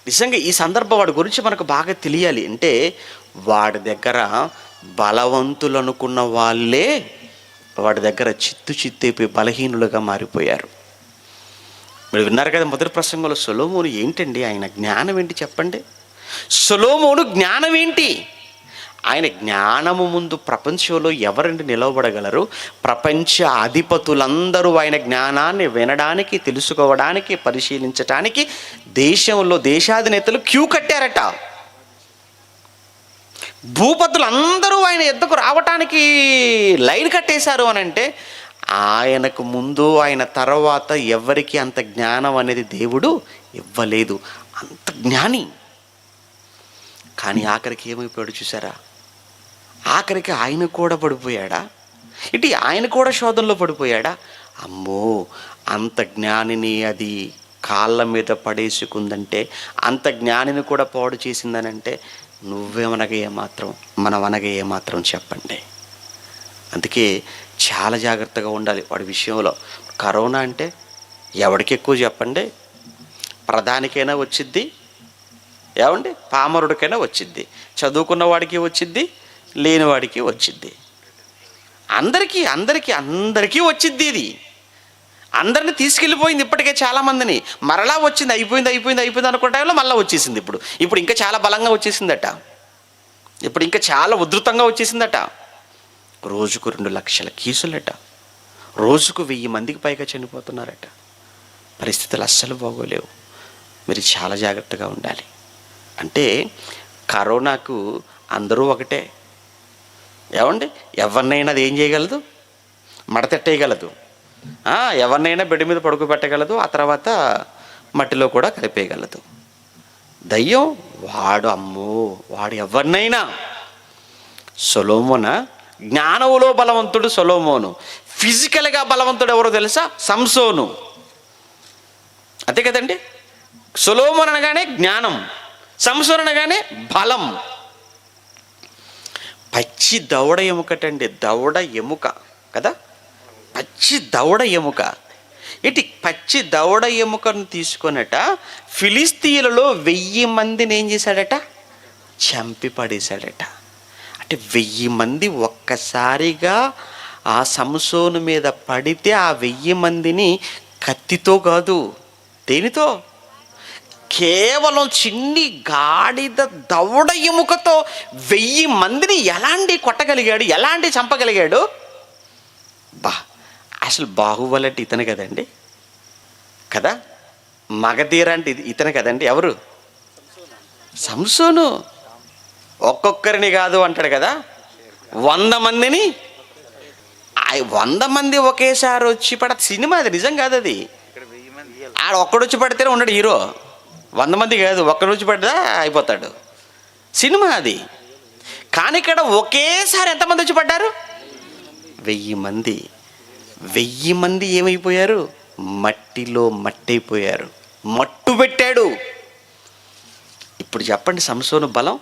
నిజంగా ఈ సందర్భం వాడి గురించి మనకు బాగా తెలియాలి. అంటే వాడి దగ్గర బలవంతులు అనుకున్న వాళ్ళే వాడి దగ్గర చిత్తైపోయి బలహీనులుగా మారిపోయారు. మీరు విన్నారు కదా మొదటి ప్రసంగంలో, సొలొమోను ఏంటండి, ఆయన జ్ఞానం ఏంటి చెప్పండి? సొలొమోను జ్ఞానం ఏంటి? ఆయన జ్ఞానము ముందు ప్రపంచంలో ఎవరండి నిలవబడగలరు? ప్రపంచ అధిపతులందరూ ఆయన జ్ఞానాన్ని వినడానికి, తెలుసుకోవడానికి, పరిశీలించడానికి దేశాధినేతలు క్యూ కట్టారట. భూపతులందరూ ఆయన ఎద్దకు రావటానికి లైన్ కట్టేశారు అని అంటే ఆయనకు ముందు ఆయన తర్వాత ఎవరికి అంత జ్ఞానం అనేది దేవుడు ఇవ్వలేదు. అంత జ్ఞాని. కానీ ఆఖరికి ఏమైపోయాడు చూసారా? ఆఖరికి ఆయన కూడా పడిపోయాడా? ఇటు ఆయన కూడా శోధనలో పడిపోయాడా? అమ్మో, అంత జ్ఞానిని అది కాళ్ళ మీద పడేసుకుందంటే, అంత జ్ఞానిని కూడా పాడు చేసిందనంటే నువ్వేమనగా ఏమాత్రం, మనమనగా ఏమాత్రం చెప్పండి. అందుకే చాలా జాగ్రత్తగా ఉండాలి వాడి విషయంలో. కరోనా అంటే ఎవడికి ఎక్కువ చెప్పండి? ప్రధానికైనా వచ్చిద్ది, ఏమండి, పామరుడికైనా వచ్చిద్ది, చదువుకున్న వాడికి వచ్చిద్ది, లేనివాడికి వచ్చిద్ది, అందరికీ అందరికీ అందరికీ వచ్చిద్ది. ఇది అందరిని తీసుకెళ్ళిపోయింది. ఇప్పటికే చాలామందిని మరలా వచ్చింది. అయిపోయింది అనుకున్న టైంలో మళ్ళీ వచ్చేసింది. ఇప్పుడు ఇంకా చాలా బలంగా వచ్చేసిందట. ఇప్పుడు ఇంకా చాలా ఉధృతంగా వచ్చేసిందట. రోజుకు 2 లక్షల కేసులట. రోజుకు 1000 మందికి పైగా చనిపోతున్నారట. పరిస్థితులు అస్సలు బాగోలేవు. మీరు చాలా జాగ్రత్తగా ఉండాలి. అంటే కరోనాకు అందరూ ఒకటే, ఏమండి, ఎవరినైనా అది ఏం చేయగలదు? మడతెట్టేయగలదు. ఎవరినైనా బెడ్ మీద పడుకోబెట్టగలదు. ఆ తర్వాత మట్టిలో కూడా కలిపేయగలదు. దయ్యం వాడు, అమ్మో, వాడు ఎవరినైనా. సొలొమోన జ్ఞానములో బలవంతుడు సొలొమోను. ఫిజికల్గా బలవంతుడు ఎవరో తెలుసా? సంసోను. అంతే కదండి. సొలొమోను అనగానే జ్ఞానం, సంసోను అనగానే బలం. పచ్చి దవడ ఎముకటండి, దవడ ఎముక కదా, పచ్చి దవడ ఎముక. ఇటు పచ్చి దవడ ఎముకను తీసుకొనట ఫిలిస్తీయులలో 1000 మందిని ఏం చేశాడట? చంపి పడేశాడట. అంటే 1000 మంది ఒక్కసారిగా ఆ సంసోను మీద పడితే ఆ 1000 మందిని కత్తితో కాదు, దేనితో? కేవలం చిన్ని గాడిద దవడ ఎముకతో 1000 మందిని ఎలాంటి కొట్టగలిగాడు, ఎలాంటి చంపగలిగాడు? అసలు బాహుబలి అంటే ఇతను కదండి, కదా. మగధీర అంటే ఇతను కదండి. ఎవరు? సంసోను. ఒక్కొక్కరిని కాదు అంటాడు కదా, 100 మందిని, 100 మంది ఒకేసారి వచ్చి సినిమా అది నిజం కాదు. అది ఆడ ఒక్కడొచ్చి పడితేనే ఉన్నాడు హీరో. 100 మంది కాదు, ఒక్కడు వచ్చి పడ్డా అయిపోతాడు సినిమా అది. కానీ ఇక్కడ ఒకేసారి ఎంతమంది వచ్చి పడ్డారు? 1000 మంది. 1000 మంది ఏమైపోయారు? మట్టిలో మట్టయిపోయారు. మట్టు పెట్టాడు. ఇప్పుడు చెప్పండి, సంసోను బలం,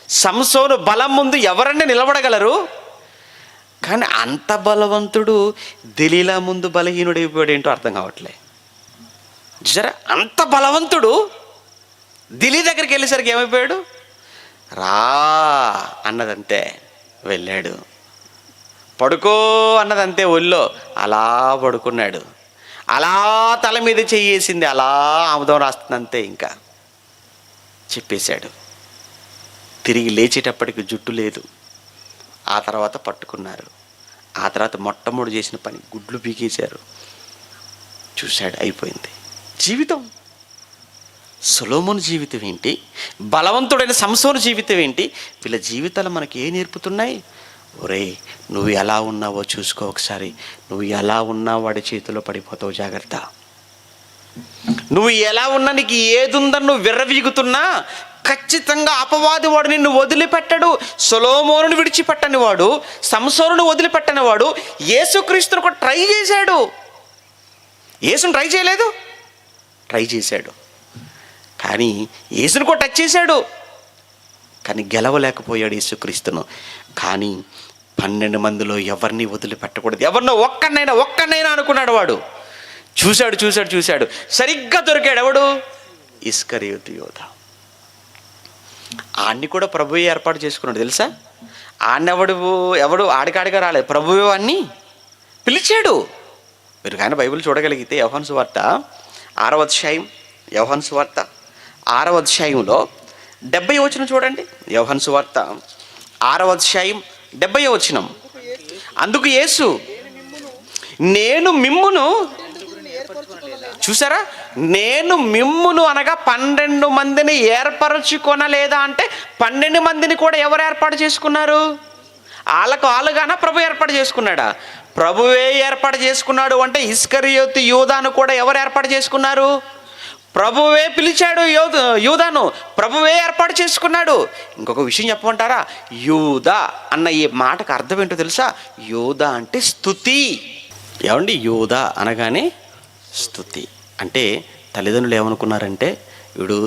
సంసోను బలం ముందు ఎవరన్నా నిలబడగలరు? కానీ అంత బలవంతుడు దెలీలా ముందు బలహీనుడైపోయాడు. ఏంటో అర్థం కావట్లే. జరా అంత బలవంతుడు దిలీ దగ్గరికి వెళ్ళేసరికి ఏమైపోయాడు? రా అన్నదంతే వెళ్ళాడు. పడుకో అన్నదంతే ఒళ్ళో అలా పడుకున్నాడు. అలా తల మీద చెయ్యేసింది, అలా ఆముదం రాస్తుందంతే. ఇంకా చెప్పేశాడు. తిరిగి లేచేటప్పటికి జుట్టు లేదు. ఆ తర్వాత పట్టుకున్నారు. ఆ తర్వాత మొట్టమొదటి చేసిన పని గుడ్లు పీకేశారు. చూశాడు, అయిపోయింది జీవితం. సొలొమోను జీవితం ఏంటి, బలవంతుడైన సంసోను జీవితం ఏంటి? వీళ్ళ జీవితాలు మనకి ఏ నేర్పుతున్నాయి? ఒరే, నువ్వు ఎలా ఉన్నావో చూసుకో ఒకసారి. నువ్వు ఎలా ఉన్నా వాడి చేతిలో పడిపోతావు, జాగ్రత్త. నువ్వు ఎలా ఉన్నా, నీకు ఏది ఉందని నువ్వు విర్రవీగుతున్నా ఖచ్చితంగా అపవాది వాడు నిన్ను వదిలిపెట్టడు. సొలొమోనును విడిచిపెట్టని వాడు, సంసోనును వదిలిపెట్టని వాడు యేసుక్రీస్తును కూడా ట్రై చేశాడు. యేసును ట్రై చేయలేదు, ట్రై చేశాడు. కానీ యేసును కూడా టచ్ చేశాడు, కానీ గెలవలేకపోయాడు యేసుక్రీస్తును. కానీ 12 మందిలో ఎవరిని వదిలిపెట్టకూడదు, ఎవరినో ఒక్కనైనా అనుకున్నాడు వాడు. చూశాడు, సరిగ్గా దొరికాడు. ఎవడు? ఇస్కరియోతు యోధ. ఆడిని కూడా ప్రభువే ఏర్పాటు చేసుకున్నాడు, తెలుసా? ఎవడు ఆడికాడిగా రాలేదు, ప్రభువే వాడిని పిలిచాడు. మీరు కానీ బైబిల్ చూడగలిగితే యోహాను సువార్త 6వ అధ్యాయం, యోహాను సువార్త 6వ అధ్యాయంలో 70వ వచనం చూడండి. యోహాను సువార్త 6వ అధ్యాయం 70వ వచనం. అందుకు యేసు, నేను మిమ్మును, చూసారా, నేను మిమ్మును అనగా 12 మందిని ఏర్పరచుకొనలేదా అంటే 12 మందిని కూడా ఎవరు ఏర్పాటు చేసుకున్నారు? వాళ్ళుగానా ప్రభు ఏర్పాటు చేసుకున్నాడా? ప్రభువే ఏర్పాటు చేసుకున్నాడు. అంటే ఇస్కరియోతు యూదాను కూడా ఎవరు ఏర్పాటు చేసుకున్నారు? ప్రభువే పిలిచాడు. యూదాను ప్రభువే ఏర్పాటు చేసుకున్నాడు. ఇంకొక విషయం చెప్పమంటారా? యూదా అన్న ఈ మాటకు అర్థం ఏంటో తెలుసా? యూదా అంటే స్తుతి. ఏమండి, యోధ అనగానే స్తుతి. అంటే తల్లిదండ్రులు ఏమనుకున్నారంటే వీడు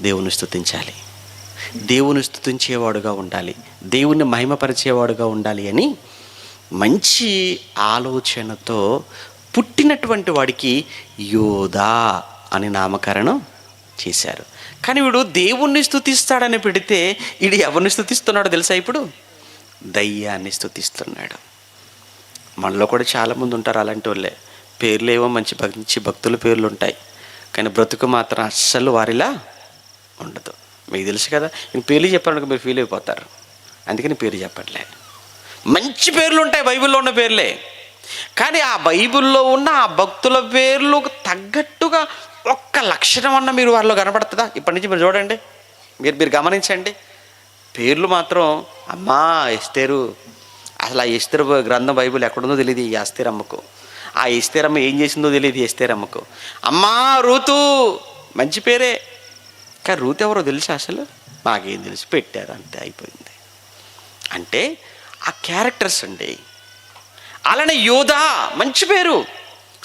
దేవుని స్తుతించాలి, దేవుని స్తుతించేవాడుగా ఉండాలి, దేవుణ్ణి మహిమపరిచేవాడుగా ఉండాలి అని మంచి ఆలోచనతో పుట్టినటువంటి వాడికి యోధా అని నామకరణం చేశారు. కానీ వీడు దేవుణ్ణి స్తుతిస్తాడని పెడితే వీడు ఎవరిని స్తుతిస్తున్నాడో తెలుసా? ఇప్పుడు దయ్యాన్ని స్తుతిస్తున్నాడు. మనలో కూడా చాలామంది ఉంటారు అలాంటి వాళ్ళే. పేర్లు ఏవో మంచి భక్తుల పేర్లు ఉంటాయి, కానీ బ్రతుకు మాత్రం అస్సలు వారిలా ఉండదు. మీకు తెలుసు కదా, నేను పేర్లు చెప్పాను మీరు ఫీల్ అయిపోతారు, అందుకని పేరు చెప్పట్లే. మంచి పేర్లు ఉంటాయి బైబిల్లో ఉన్న పేర్లే, కానీ ఆ బైబిల్లో ఉన్న ఆ భక్తుల పేర్లు తగ్గట్టుగా ఒక్క లక్షణం అన్న మీరు వారిలో కనపడుతుందా? ఇప్పటి నుంచి మీరు చూడండి, మీరు గమనించండి. పేర్లు మాత్రం అమ్మా ఎస్తేరు, అసలు ఆ ఎస్తేరు గ్రంథం బైబిల్ ఎక్కడుందో తెలియదు ఈ ఎస్తేరమ్మకు. ఆ ఎస్తేరమ్మ ఏం చేసిందో తెలియదు ఎస్తేరమ్మకు. అమ్మా రూతు మంచి పేరే, కానీ రూతు ఎవరో తెలుసా? అసలు మాకేం తెలుసు, పెట్టారు అంతే, అయిపోయింది. అంటే ఆ క్యారెక్టర్స్ అండి. అలానే యోధా మంచి పేరు,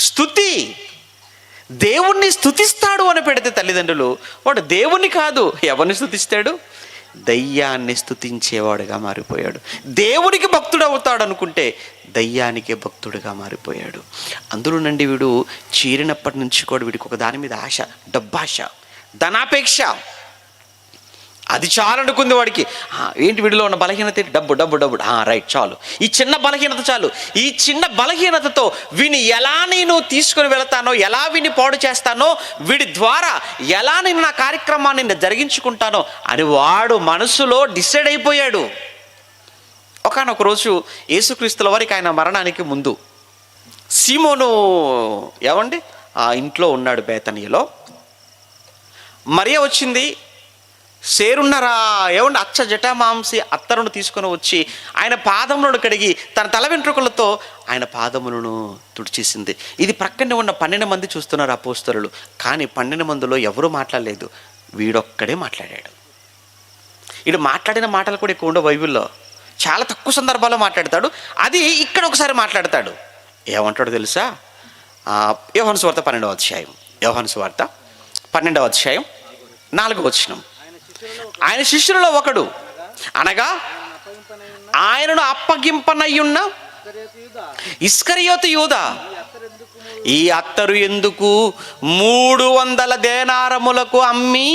స్తుతి, దేవుణ్ణి స్తుతిస్తాడు అని పెడితే తల్లిదండ్రులు వాడు దేవుణ్ణి కాదు ఎవరిని స్తుతిస్తాడు? దయ్యాన్ని స్తుతించేవాడుగా మారిపోయాడు. దేవునికి భక్తుడు అవుతాడు అనుకుంటే దయ్యానికే భక్తుడిగా మారిపోయాడు. అందులోనండి వీడు చేరినప్పటి నుంచి కూడా వీడికి ఒక దాని మీద ఆశ, డబ్బాశ, ధనాపేక్ష. అది చాలనుకుంది వాడికి. ఏంటి వీడిలో ఉన్న బలహీనత? డబ్బు డబ్బు డబ్బు. రైట్, చాలు, ఈ చిన్న బలహీనత చాలు. ఈ చిన్న బలహీనతతో వీని ఎలా నేను తీసుకుని వెళతానో, ఎలా వీని పాడు చేస్తానో, వీడి ద్వారా ఎలా నేను నా కార్యక్రమాన్ని జరిగించుకుంటానో అని వాడు మనసులో డిసైడ్ అయిపోయాడు. ఒకానొక రోజు యేసుక్రీస్తుల వారికి ఆయన మరణానికి ముందు సీమోను ఏమండి ఆ ఇంట్లో ఉన్నాడు బేతనీయలో. మరియ వచ్చింది, సేరున్నరా ఏమండి అచ్చ జటామాంసి అత్తరును తీసుకొని వచ్చి ఆయన పాదములను కడిగి తన తల వెంట్రుకలతో ఆయన పాదములను తుడిచేసింది. ఇది ప్రక్కనే ఉన్న 12 మంది చూస్తున్నారు అపోస్తలులు, కానీ 12 మందిలో ఎవరూ మాట్లాడలేదు, వీడొక్కడే మాట్లాడాడు. వీడు మాట్లాడిన మాటలు కూడా ఎక్కువ ఉండవు బైబిల్లో, చాలా తక్కువ సందర్భాల్లో మాట్లాడతాడు. అది ఇక్కడ ఒకసారి మాట్లాడతాడు. ఏమంటాడో తెలుసా? యోహాను సువార్త 12వ అధ్యాయం, యోహాను సువార్త 12వ అధ్యాయం 4వ వచనం. ఆయన శిష్యులలో ఒకడు అనగా ఆయనను అప్పగింపనయ్యున్న ఇస్కరియోతు యూదా ఈ అత్తరు ఎందుకు 300 దేనారములకు అమ్మి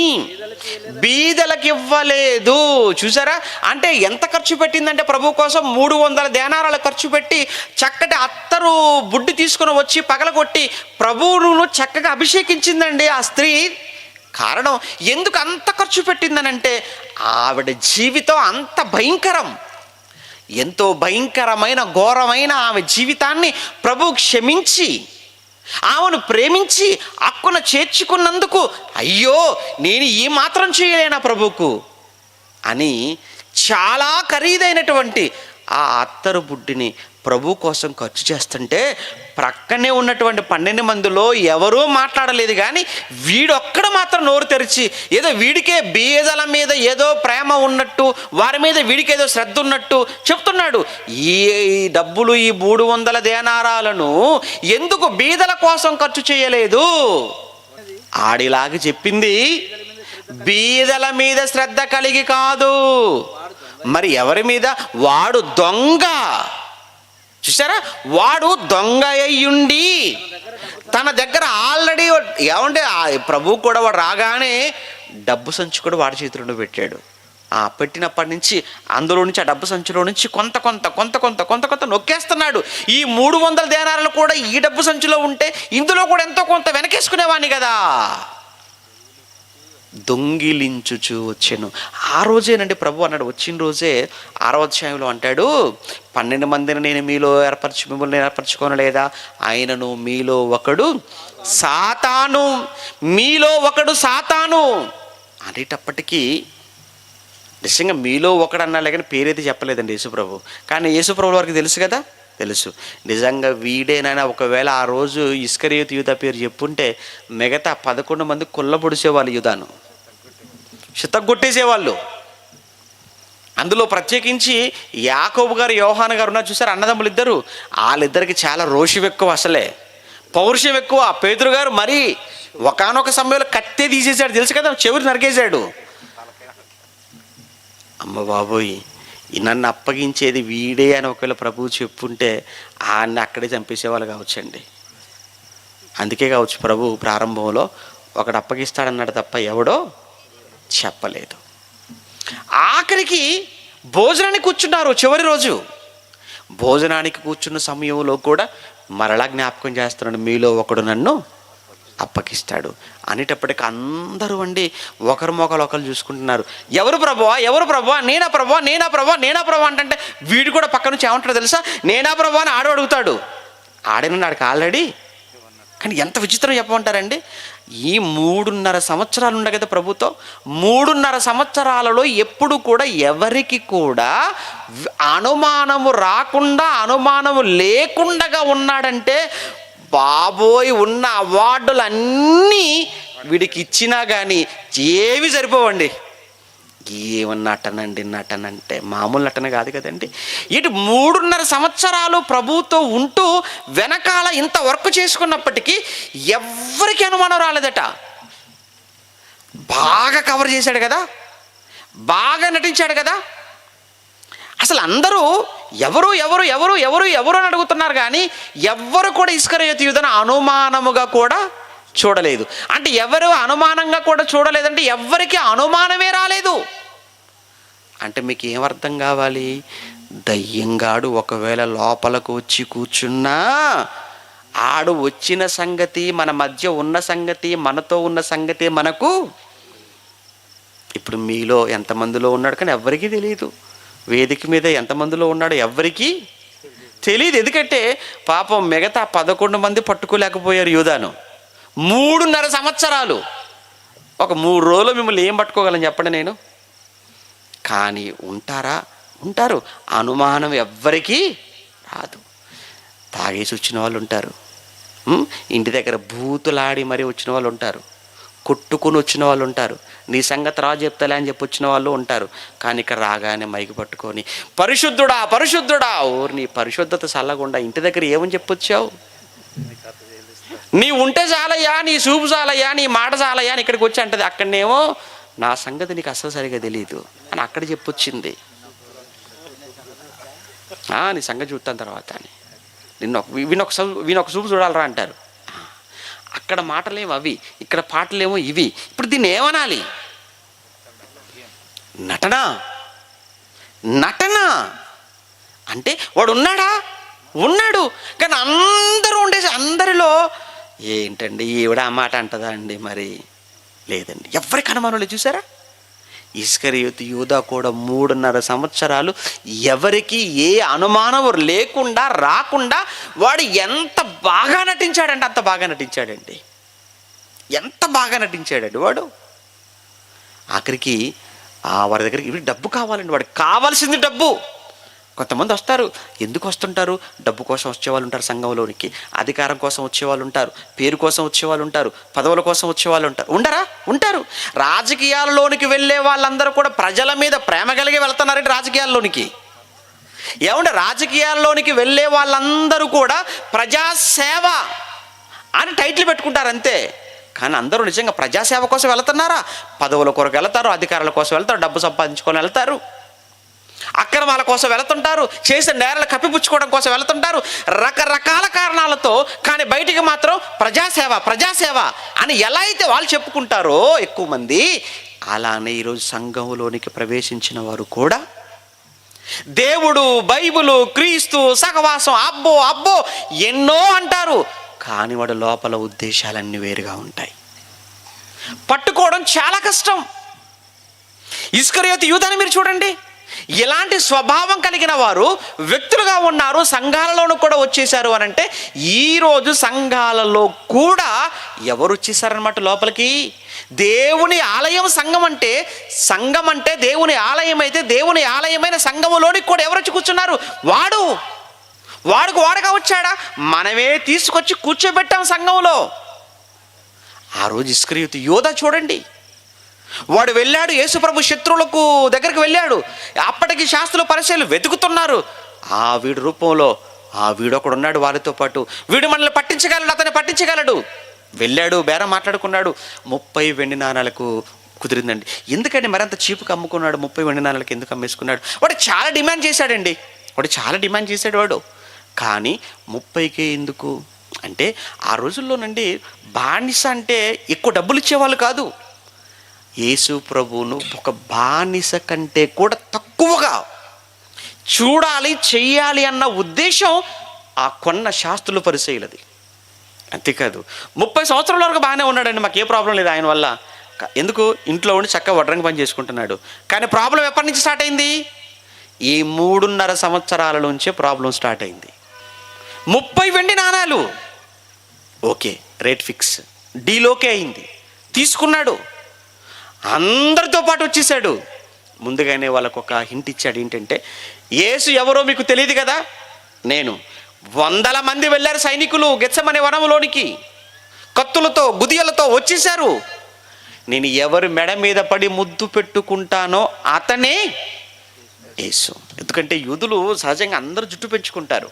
బీదలకు ఇవ్వలేదు? చూసారా? అంటే ఎంత ఖర్చు పెట్టిందంటే ప్రభు కోసం 300 దేనారాలు ఖర్చు పెట్టి చక్కటి అత్తరు బుడ్డి తీసుకొని వచ్చి పగలగొట్టి ప్రభువును చక్కగా అభిషేకించిందండి ఆ స్త్రీ. కారణం ఎందుకు అంత ఖర్చు పెట్టిందనంటే ఆవిడ జీవితం అంత భయంకరం, ఎంతో భయంకరమైన ఘోరమైన ఆమె జీవితాన్ని ప్రభు క్షమించి ఆమెను ప్రేమించి అక్కున చేర్చుకున్నందుకు అయ్యో నేను ఈ మాత్రం చేయలేనా ప్రభుకు అని చాలా ఖరీదైనటువంటి ఆ అత్తరు బుడ్డిని ప్రభు కోసం ఖర్చు చేస్తుంటే ప్రక్కనే ఉన్నటువంటి 12 మందిలో ఎవరూ మాట్లాడలేదు, కానీ వీడొక్కడ మాత్రం నోరు తెరిచి ఏదో వీడికే బీదల మీద ఏదో ప్రేమ ఉన్నట్టు, వారి మీద వీడికి ఏదో శ్రద్ధ ఉన్నట్టు చెప్తున్నాడు. ఈ డబ్బులు, ఈ 300 దేనారాలను ఎందుకు బీదల కోసం ఖర్చు చేయలేదు? ఆడిలాగా చెప్పింది బీదల మీద శ్రద్ధ కలిగి కాదు, మరి ఎవరి మీద? వాడు దొంగ. చూసారా? వాడు దొంగ అయ్యుండి తన దగ్గర ఆల్రెడీ ఏమంటే ప్రభు కూడా వాడు రాగానే డబ్బు సంచి కూడా వాడి చేతిలో పెట్టాడు. పెట్టినప్పటి నుంచి అందులో నుంచి ఆ డబ్బు సంచిలో నుంచి కొంత కొంత కొంత కొంత కొంత కొంత నొక్కేస్తున్నాడు. ఈ 300 దేనారాలు కూడా ఈ డబ్బు సంచిలో ఉంటే ఇందులో కూడా ఎంతో కొంత వెనకేసుకునేవాడిని కదా. దొంగిలించుచు వచ్చాను. ఆ రోజేనండి ప్రభు అన్నాడు, వచ్చిన రోజే 6వ అధ్యాయంలో అంటాడు, 12 మందిని నేను మీలో మిమ్మల్ని ఏర్పరచుకోను లేదా? ఆయనను మీలో ఒకడు సాతాను, మీలో ఒకడు సాతాను అనేటప్పటికీ నిజంగా మీలో ఒకడు అన్నాలే కానీ పేరైతే చెప్పలేదండి యేసుప్రభు. కానీ యేసుప్రభు వారికి తెలుసు కదా, తెలుసు నిజంగా వీడేనైనా ఒకవేళ ఆ రోజు ఇస్కరియోతు యూదా పేరు చెప్పుంటే మిగతా 11 మంది కుళ్ళబొడిసేవాళ్ళు, యూదాను చితగ్గొట్టేసేవాళ్ళు. అందులో ప్రత్యేకించి యాకోబు గారు యోహాను గారు ఉన్నారు చూసారు, అన్నదమ్ములు ఇద్దరు. వాళ్ళిద్దరికి చాలా రోషం ఎక్కువ, అసలే పౌరుషం ఎక్కువ. పేతురు గారు మరీ ఒకానొక సమయంలో కత్తే తీసేశాడు, తెలుసు కదా, చెవులు నరికేశాడు. అమ్మ బాబోయ్, నన్ను అప్పగించేది వీడే అని ఒకవేళ ప్రభువు చెప్పుంటే ఆయన్ని అక్కడే చంపేసేవాళ్ళు కావచ్చండి. అందుకే కావచ్చు ప్రభు ప్రారంభంలో ఒకడు అప్పగిస్తాడన్నాడు తప్ప ఎవడో చెప్పలేదు. ఆఖరికి భోజనానికి కూర్చున్నారు. చివరి రోజు భోజనానికి కూర్చున్న సమయంలో కూడా మరలా జ్ఞాపకం చేస్తున్నాడు, మీలో ఒకడు నన్ను అప్పగిస్తాడు అనేటప్పటికి అందరూ అండి ఒకరి మొక్కలు ఒకరు చూసుకుంటున్నారు. ఎవరు ప్రభువా, ఎవరు ప్రభువా, నేనా ప్రభువా, నేనా ప్రభువా, నేనా ప్రభువా అంటే వీడు కూడా పక్క నుంచి ఏమంటాడో తెలుసా, నేనా ప్రభువా అని ఆడు అడుగుతాడు. ఆడేనున్నాడు ఆల్రెడీ. కానీ ఎంత విచిత్రం చెప్పమంటారండి, ఈ 3.5 సంవత్సరాలు ఉండే కదా ప్రభుతో, 3.5 సంవత్సరాలలో ఎప్పుడు కూడా ఎవరికి కూడా అనుమానము రాకుండా, అనుమానము లేకుండా ఉన్నాడంటే బాబోయ్, ఉన్న అవార్డులన్నీ వీడికి ఇచ్చినా కానీ ఏవి సరిపోవండి. ఏమన్నా నటనంటే మామూలు నటన కాదు కదండి. ఇటు 3.5 సంవత్సరాలు ప్రభువుతో ఉంటూ వెనకాల ఇంత వర్క్ చేసుకున్నప్పటికీ ఎవ్వరికి అనుమానం రాలేదట. బాగా కవర్ చేశాడు కదా, బాగా నటించాడు కదా. అసలు అందరూ ఎవరు ఎవరు ఎవరు ఎవరు ఎవరు అని అడుగుతున్నారు కానీ ఎవ్వరు కూడా ఇస్కరియోతు యూదాను అనుమానముగా కూడా చూడలేదు. అంటే ఎవరు అనుమానంగా కూడా చూడలేదంటే ఎవ్వరికి అనుమానమే రాలేదు. అంటే మీకు ఏమర్థం కావాలి, దయ్యంగాడు ఒకవేళ లోపలకు వచ్చి కూర్చున్నా ఆడు వచ్చిన సంగతి, మన మధ్య ఉన్న సంగతి, మనతో ఉన్న సంగతి మనకు ఇప్పుడు మీలో ఎంతమందిలో ఉన్నాడు కానీ ఎవ్వరికీ తెలియదు. వేదిక మీద ఎంతమందిలో ఉన్నాడో ఎవ్వరికీ తెలియదు. ఎందుకంటే పాపం మిగతా 11 మంది పట్టుకోలేకపోయారు యూదాను. 3.5 సంవత్సరాలు, ఒక 3 రోజులు మిమ్మల్ని ఏం పట్టుకోగలను చెప్పండి నేను. కానీ ఉంటారు, అనుమానం ఎవ్వరికీ రాదు. తాగేసి వచ్చిన వాళ్ళు ఉంటారు, ఇంటి దగ్గర బూతులాడి మరీ వచ్చిన వాళ్ళు ఉంటారు, కొట్టుకుని వచ్చిన వాళ్ళు ఉంటారు, నీ సంగతి రా చెప్తలే అని చెప్పి వచ్చిన వాళ్ళు ఉంటారు. కానీ ఇక్కడ రాగానే మైకి పట్టుకొని పరిశుద్ధుడా పరిశుద్ధుడా, ఓరు నీ పరిశుద్ధత చల్లకుండా ఇంటి దగ్గర ఏమని చెప్పొచ్చావు, నీ ఉంటే చాలయ్యా, నీ చూపు చాలయ్యా, నీ మాట చాలయ్యా అని ఇక్కడికి వచ్చి అంటది. అక్కడనేమో నా సంగతి నీకు అస్సలు సరిగా తెలియదు అని అక్కడ చెప్పొచ్చింది. నీ సంగతి చూస్తాను తర్వాత అని వీనొక చూపు చూడాలరా అంటారు. అక్కడ మాటలేమో అవి, ఇక్కడ పాటలేమో ఇవి. ఇప్పుడు దీన్ని ఏమనాలి? నటన అంటే వాడు ఉన్నాడు కానీ అందరూ ఉండేసి అందరిలో ఏంటండి ఈవిడ ఆ మాట అంటదా అండి? మరి లేదండి, ఎవరికి అనుమానం లేదు. చూసారా, ఇస్కరియోతు యూదా కూడా 3.5 సంవత్సరాలు ఎవరికి ఏ అనుమానం లేకుండా రాకుండా వాడు ఎంత బాగా నటించాడంటే అంత బాగా నటించాడండి. ఎంత బాగా నటించాడండి వాడు. ఆఖరికి వారి దగ్గరికి డబ్బు కావాలండి, వాడికి కావాల్సింది డబ్బు. కొంతమంది వస్తారు, ఎందుకు వస్తుంటారు? డబ్బు కోసం వచ్చేవాళ్ళు ఉంటారు, సంఘంలోనికి అధికారం కోసం వచ్చేవాళ్ళు ఉంటారు, పేరు కోసం వచ్చేవాళ్ళు ఉంటారు, పదవుల కోసం వచ్చేవాళ్ళు ఉంటారు. రాజకీయాల్లోనికి వెళ్ళే వాళ్ళందరూ కూడా ప్రజల మీద ప్రేమ కలిగి వెళ్తున్నారండి రాజకీయాల్లోనికి. ఏమంటే రాజకీయాల్లోనికి వెళ్ళే వాళ్ళందరూ కూడా ప్రజాసేవ అని టైటిల్ పెట్టుకుంటారు అంతే. కానీ అందరూ నిజంగా ప్రజాసేవ కోసం వెళ్తున్నారా? పదవుల కొరకు వెళ్తారు, అధికారుల కోసం వెళ్తారు, డబ్బు సంపాదించుకొని వెళ్తారు, అక్రమాల కోసం వెళుతుంటారు, చేసిన నేరాలు కప్పిపుచ్చుకోవడం కోసం వెళుతుంటారు, రకరకాల కారణాలతో. కానీ బయటికి మాత్రం ప్రజాసేవ అని ఎలా అయితే వాళ్ళు చెప్పుకుంటారో ఎక్కువ మంది, అలానే ఈరోజు సంఘంలోనికి ప్రవేశించిన వారు కూడా దేవుడు, బైబిలు, క్రీస్తు, సహవాసం అబ్బో ఎన్నో అంటారు. కానీ వాడు లోపల ఉద్దేశాలన్నీ వేరుగా ఉంటాయి. పట్టుకోవడం చాలా కష్టం. ఇస్కరియోతు యూదాని మీరు చూడండి, ఇలాంటి స్వభావం కలిగిన వారు వ్యక్తులుగా ఉన్నారు, సంఘాలలోనూ కూడా వచ్చేసారు అని అంటే ఈరోజు సంఘాలలో కూడా ఎవరు వచ్చేసారనమాట లోపలికి? దేవుని ఆలయం సంఘం అంటే దేవుని ఆలయం అయితే దేవుని ఆలయమైన సంఘములోనికి కూడా ఎవరు వచ్చి కూర్చున్నారు? వాడుగా వచ్చాడా? మనమే తీసుకొచ్చి కూర్చోబెట్టాం సంఘంలో. ఆ రోజు ఇస్కరియోతు యూదా చూడండి, వాడు వెళ్ళాడు, యేసుప్రభు శత్రువులకు దగ్గరికి వెళ్ళాడు. అప్పటికి శాస్త్రులు పరిచయాలు వెతుకుతున్నారు. వీడి రూపంలో వీడొకడు ఉన్నాడు వారితో పాటు, వీడు మనల్ని పట్టించగలడు, అతన్ని పట్టించగలడు. వెళ్ళాడు, బేరం మాట్లాడుకున్నాడు. 30 వెండి నాణాలకు కుదిరిందండి. ఎందుకంటే మరింత చీపుకి అమ్ముకున్నాడు. 30 వెండి నాణాలకు ఎందుకు అమ్మేసుకున్నాడు? వాడు చాలా డిమాండ్ చేశాడండి. వాడు కానీ 30కే ఎందుకు అంటే, ఆ రోజుల్లోనండి బానిస అంటే ఎక్కువ డబ్బులు ఇచ్చేవాళ్ళు కాదు. యేసు ప్రభువును ఒక బానిస కంటే కూడా తక్కువగా చూడాలి, చెయ్యాలి అన్న ఉద్దేశం ఆ కొన్న శాస్త్రులు పరిచయులది. అంతేకాదు 30 సంవత్సరాల వరకు బాగానే ఉన్నాడండి, మాకు ఏ ప్రాబ్లం లేదు ఆయన వల్ల. ఎందుకు? ఇంట్లో ఉండి చక్కగా వడ్రంగి పని చేసుకుంటున్నాడు. కానీ ప్రాబ్లం ఎప్పటి నుంచి స్టార్ట్ అయింది? ఈ 3.5 సంవత్సరాల నుంచే ప్రాబ్లం స్టార్ట్ అయింది. 30 వెండి నాణాలు, ఓకే, రేట్ ఫిక్స్, డీలోకే అయింది. తీసుకున్నాడు, అందరితో పాటు వచ్చేసాడు. ముందుగానే వాళ్ళకు ఒక హింట్ ఇచ్చాడు. ఏంటంటే, యేసు ఎవరో మీకు తెలియదు కదా, నేను 100 మంది వెళ్ళారు సైనికులు గెత్సెమనే వనంలోనికి, కత్తులతో గుదియలతో వచ్చేసారు. నేను ఎవరు మెడ మీద పడి ముద్దు పెట్టుకుంటానో అతనే యేసు. ఎందుకంటే యూదులు సహజంగా అందరూ జుట్టు పెంచుకుంటారు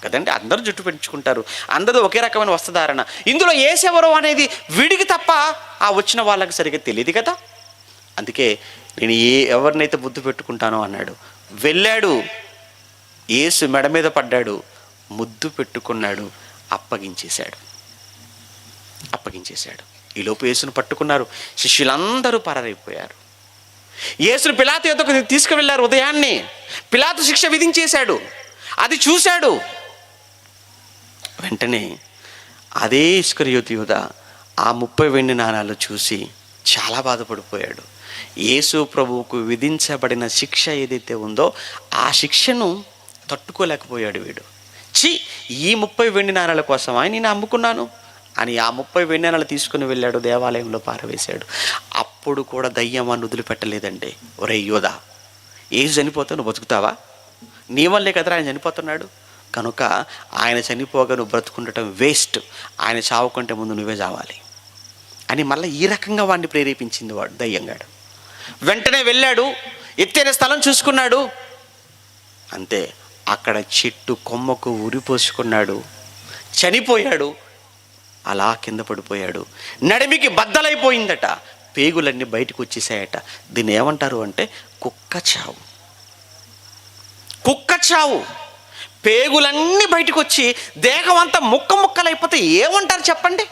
కదండి, అందరూ జుట్టు పెంచుకుంటారు, అందరూ ఒకే రకమైన వస్త్రధారణ. ఇందులో యేసు ఎవరో అనేది వీడికి తప్ప ఆ వచ్చిన వాళ్ళకి సరిగ్గా తెలియదు కదా. అందుకే నేను ఎవరినైతే ముద్దు పెట్టుకుంటానో అన్నాడు. వెళ్ళాడు, యేసు మెడ మీద పడ్డాడు, ముద్దు పెట్టుకున్నాడు, అప్పగించేశాడు. ఈలోపు యేసును పట్టుకున్నారు. శిష్యులందరూ పరారైపోయారు. యేసును పిలాతు యొద్దకు తీసుకువెళ్ళారు. ఉదయాన్నే పిలాతు శిక్ష విధించేశాడు. అది చూశాడు. వెంటనే అదే ఇస్కరియోతు యూదా ఆ 30 వెండి నాణాలు చూసి చాలా బాధపడిపోయాడు. యేసు ప్రభువుకు విధించబడిన శిక్ష ఏదైతే ఉందో ఆ శిక్షను తట్టుకోలేకపోయాడు వీడు. ఈ 30 వెండి నాణాల కోసమా నేను అమ్ముకున్నాను అని ఆ 30 వెండి నాణాలు తీసుకుని వెళ్ళాడు, దేవాలయంలో పారవేశాడు. అప్పుడు కూడా దయ్యమాన్ని వదిలిపెట్టలేదండి. ఒరే యోధా, యేసు చనిపోతే నువ్వు బతుకుతావా? నీ వల్లే కదరా ఆయన చనిపోతున్నాడు, కనుక ఆయన చనిపోగా నువ్వు బ్రతుకుండటం వేస్ట్, ఆయన చావుకుంటే ముందు నువ్వే చావాలి అని మళ్ళీ ఈ రకంగా వాడిని ప్రేరేపించింది వాడు దయ్యంగాడు. వెంటనే వెళ్ళాడు, ఎత్తైన స్థలం చూసుకున్నాడు. అంతే, అక్కడ చెట్టు కొమ్మకు ఉరిపోసుకున్నాడు, చనిపోయాడు. అలా కింద పడిపోయాడు. నడిమికి బద్దలైపోయిందట, పేగులన్నీ బయటకు వచ్చేసాయట. దీన్ని ఏమంటారు అంటే కుక్క చావు. పేగులన్నీ బయటకు వచ్చి దేహం అంతా ముక్కలైపోతే ఏమంటారు చెప్పండి?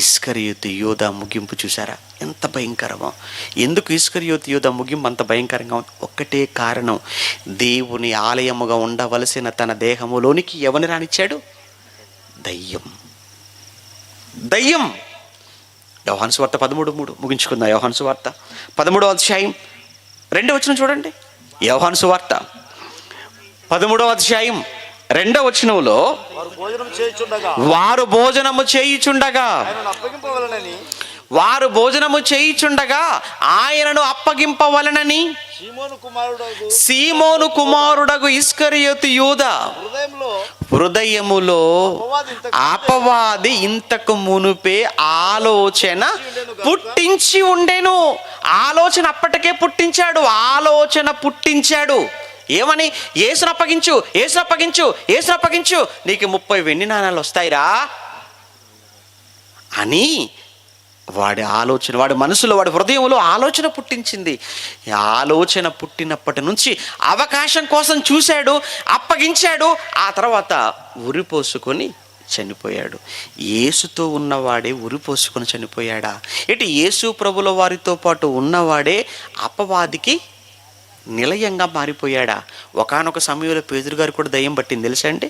ఇస్కరియోతు యూదా ముగింపు చూసారా ఎంత భయంకరమో? ఎందుకు ఇస్కరియోతు యూదా ముగింపు అంత భయంకరంగా? ఒక్కటే కారణం, దేవుని ఆలయముగా ఉండవలసిన తన దేహములోనికి ఎవరిని రానిచ్చాడు? దయ్యం. యోహాను సువార్త 13:3 ముగించుకుందాం. యోహాను సువార్త 13వ అధ్యాయం 2వ వచనం చూడండి. యోహాను సువార్త 13వ అధ్యాయం 2వ వచనంలో, వారు భోజనము చేయుచుండగా ఆయనను అప్పగింపవలనని సీమోను కుమారుడగు ఇస్కరియోతు యూదా హృదయములో అపవాది ఇంతకు మునుపే ఆలోచన పుట్టించి ఉండెను. ఆలోచన అప్పటికే పుట్టించాడు. ఏమని? యేసును అప్పగించు, నీకు 30 వెండి నాణాలు వస్తాయిరా అని వాడి ఆలోచన, వాడి మనసులో, వాడి హృదయంలో ఆలోచన పుట్టించింది. ఆలోచన పుట్టినప్పటి నుంచి అవకాశం కోసం చూశాడు, అప్పగించాడు. ఆ తర్వాత ఉరిపోసుకొని చనిపోయాడు. యేసుతో ఉన్నవాడే ఉరిపోసుకొని చనిపోయాడా? ఇటు యేసు ప్రభుల వారితో పాటు ఉన్నవాడే అపవాదికి నిలయంగా మారిపోయాడా? ఒకానొక సమయంలో పేతురు గారు కూడా దయ్యం పట్టింది తెలుసా అండి?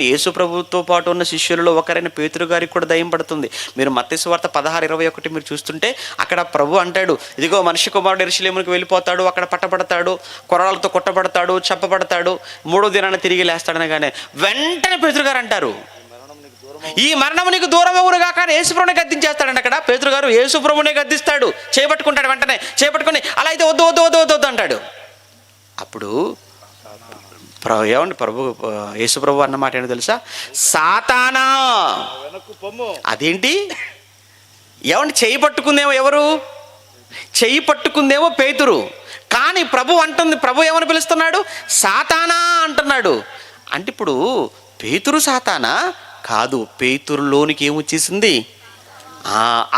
యేసు ప్రభుతో పాటు ఉన్న శిష్యులలో ఒకరైన పేతురు గారికి కూడా దయ్యం పడుతుంది. మీరు మత్తయి సువార్త 16:21 మీరు చూస్తుంటే అక్కడ ప్రభు అంటాడు, ఇదిగో మనిషి కుమారుడు యెరూషలేముకు వెళ్ళిపోతాడు, అక్కడ పట్టబడతాడు, కొరడాలతో కొట్టబడతాడు, చెప్పబడతాడు, 3వ దినాన తిరిగి లేస్తాడనగానే వెంటనే పేతురు గారు అంటారు, ఈ మరణము నీకు దూరం ఎవరుగా, కానీ యేసుప్రభునే గద్దించేస్తాడండి. అక్కడ పేతురు గారు యేసుప్రభునే గద్దిస్తాడు, చేపట్టుకుంటాడు. వెంటనే చేపట్టుకుని అలా అయితే వద్దు అంటాడు. అప్పుడు ప్రభు యేసుప్రభు అన్నమాట ఏంటో తెలుసా? సాతానా, అదేంటి ఏమంటే చెయ్యి పట్టుకుందేమో ఎవరు? చెయ్యి పట్టుకుందేమో పేతురు. కానీ ప్రభు ఏమని పిలుస్తున్నాడు? సాతానా అంటున్నాడు. అంటే ఇప్పుడు పేతురు సాతానా కాదు, పేతురులోనికి ఏమొచ్చేసింది?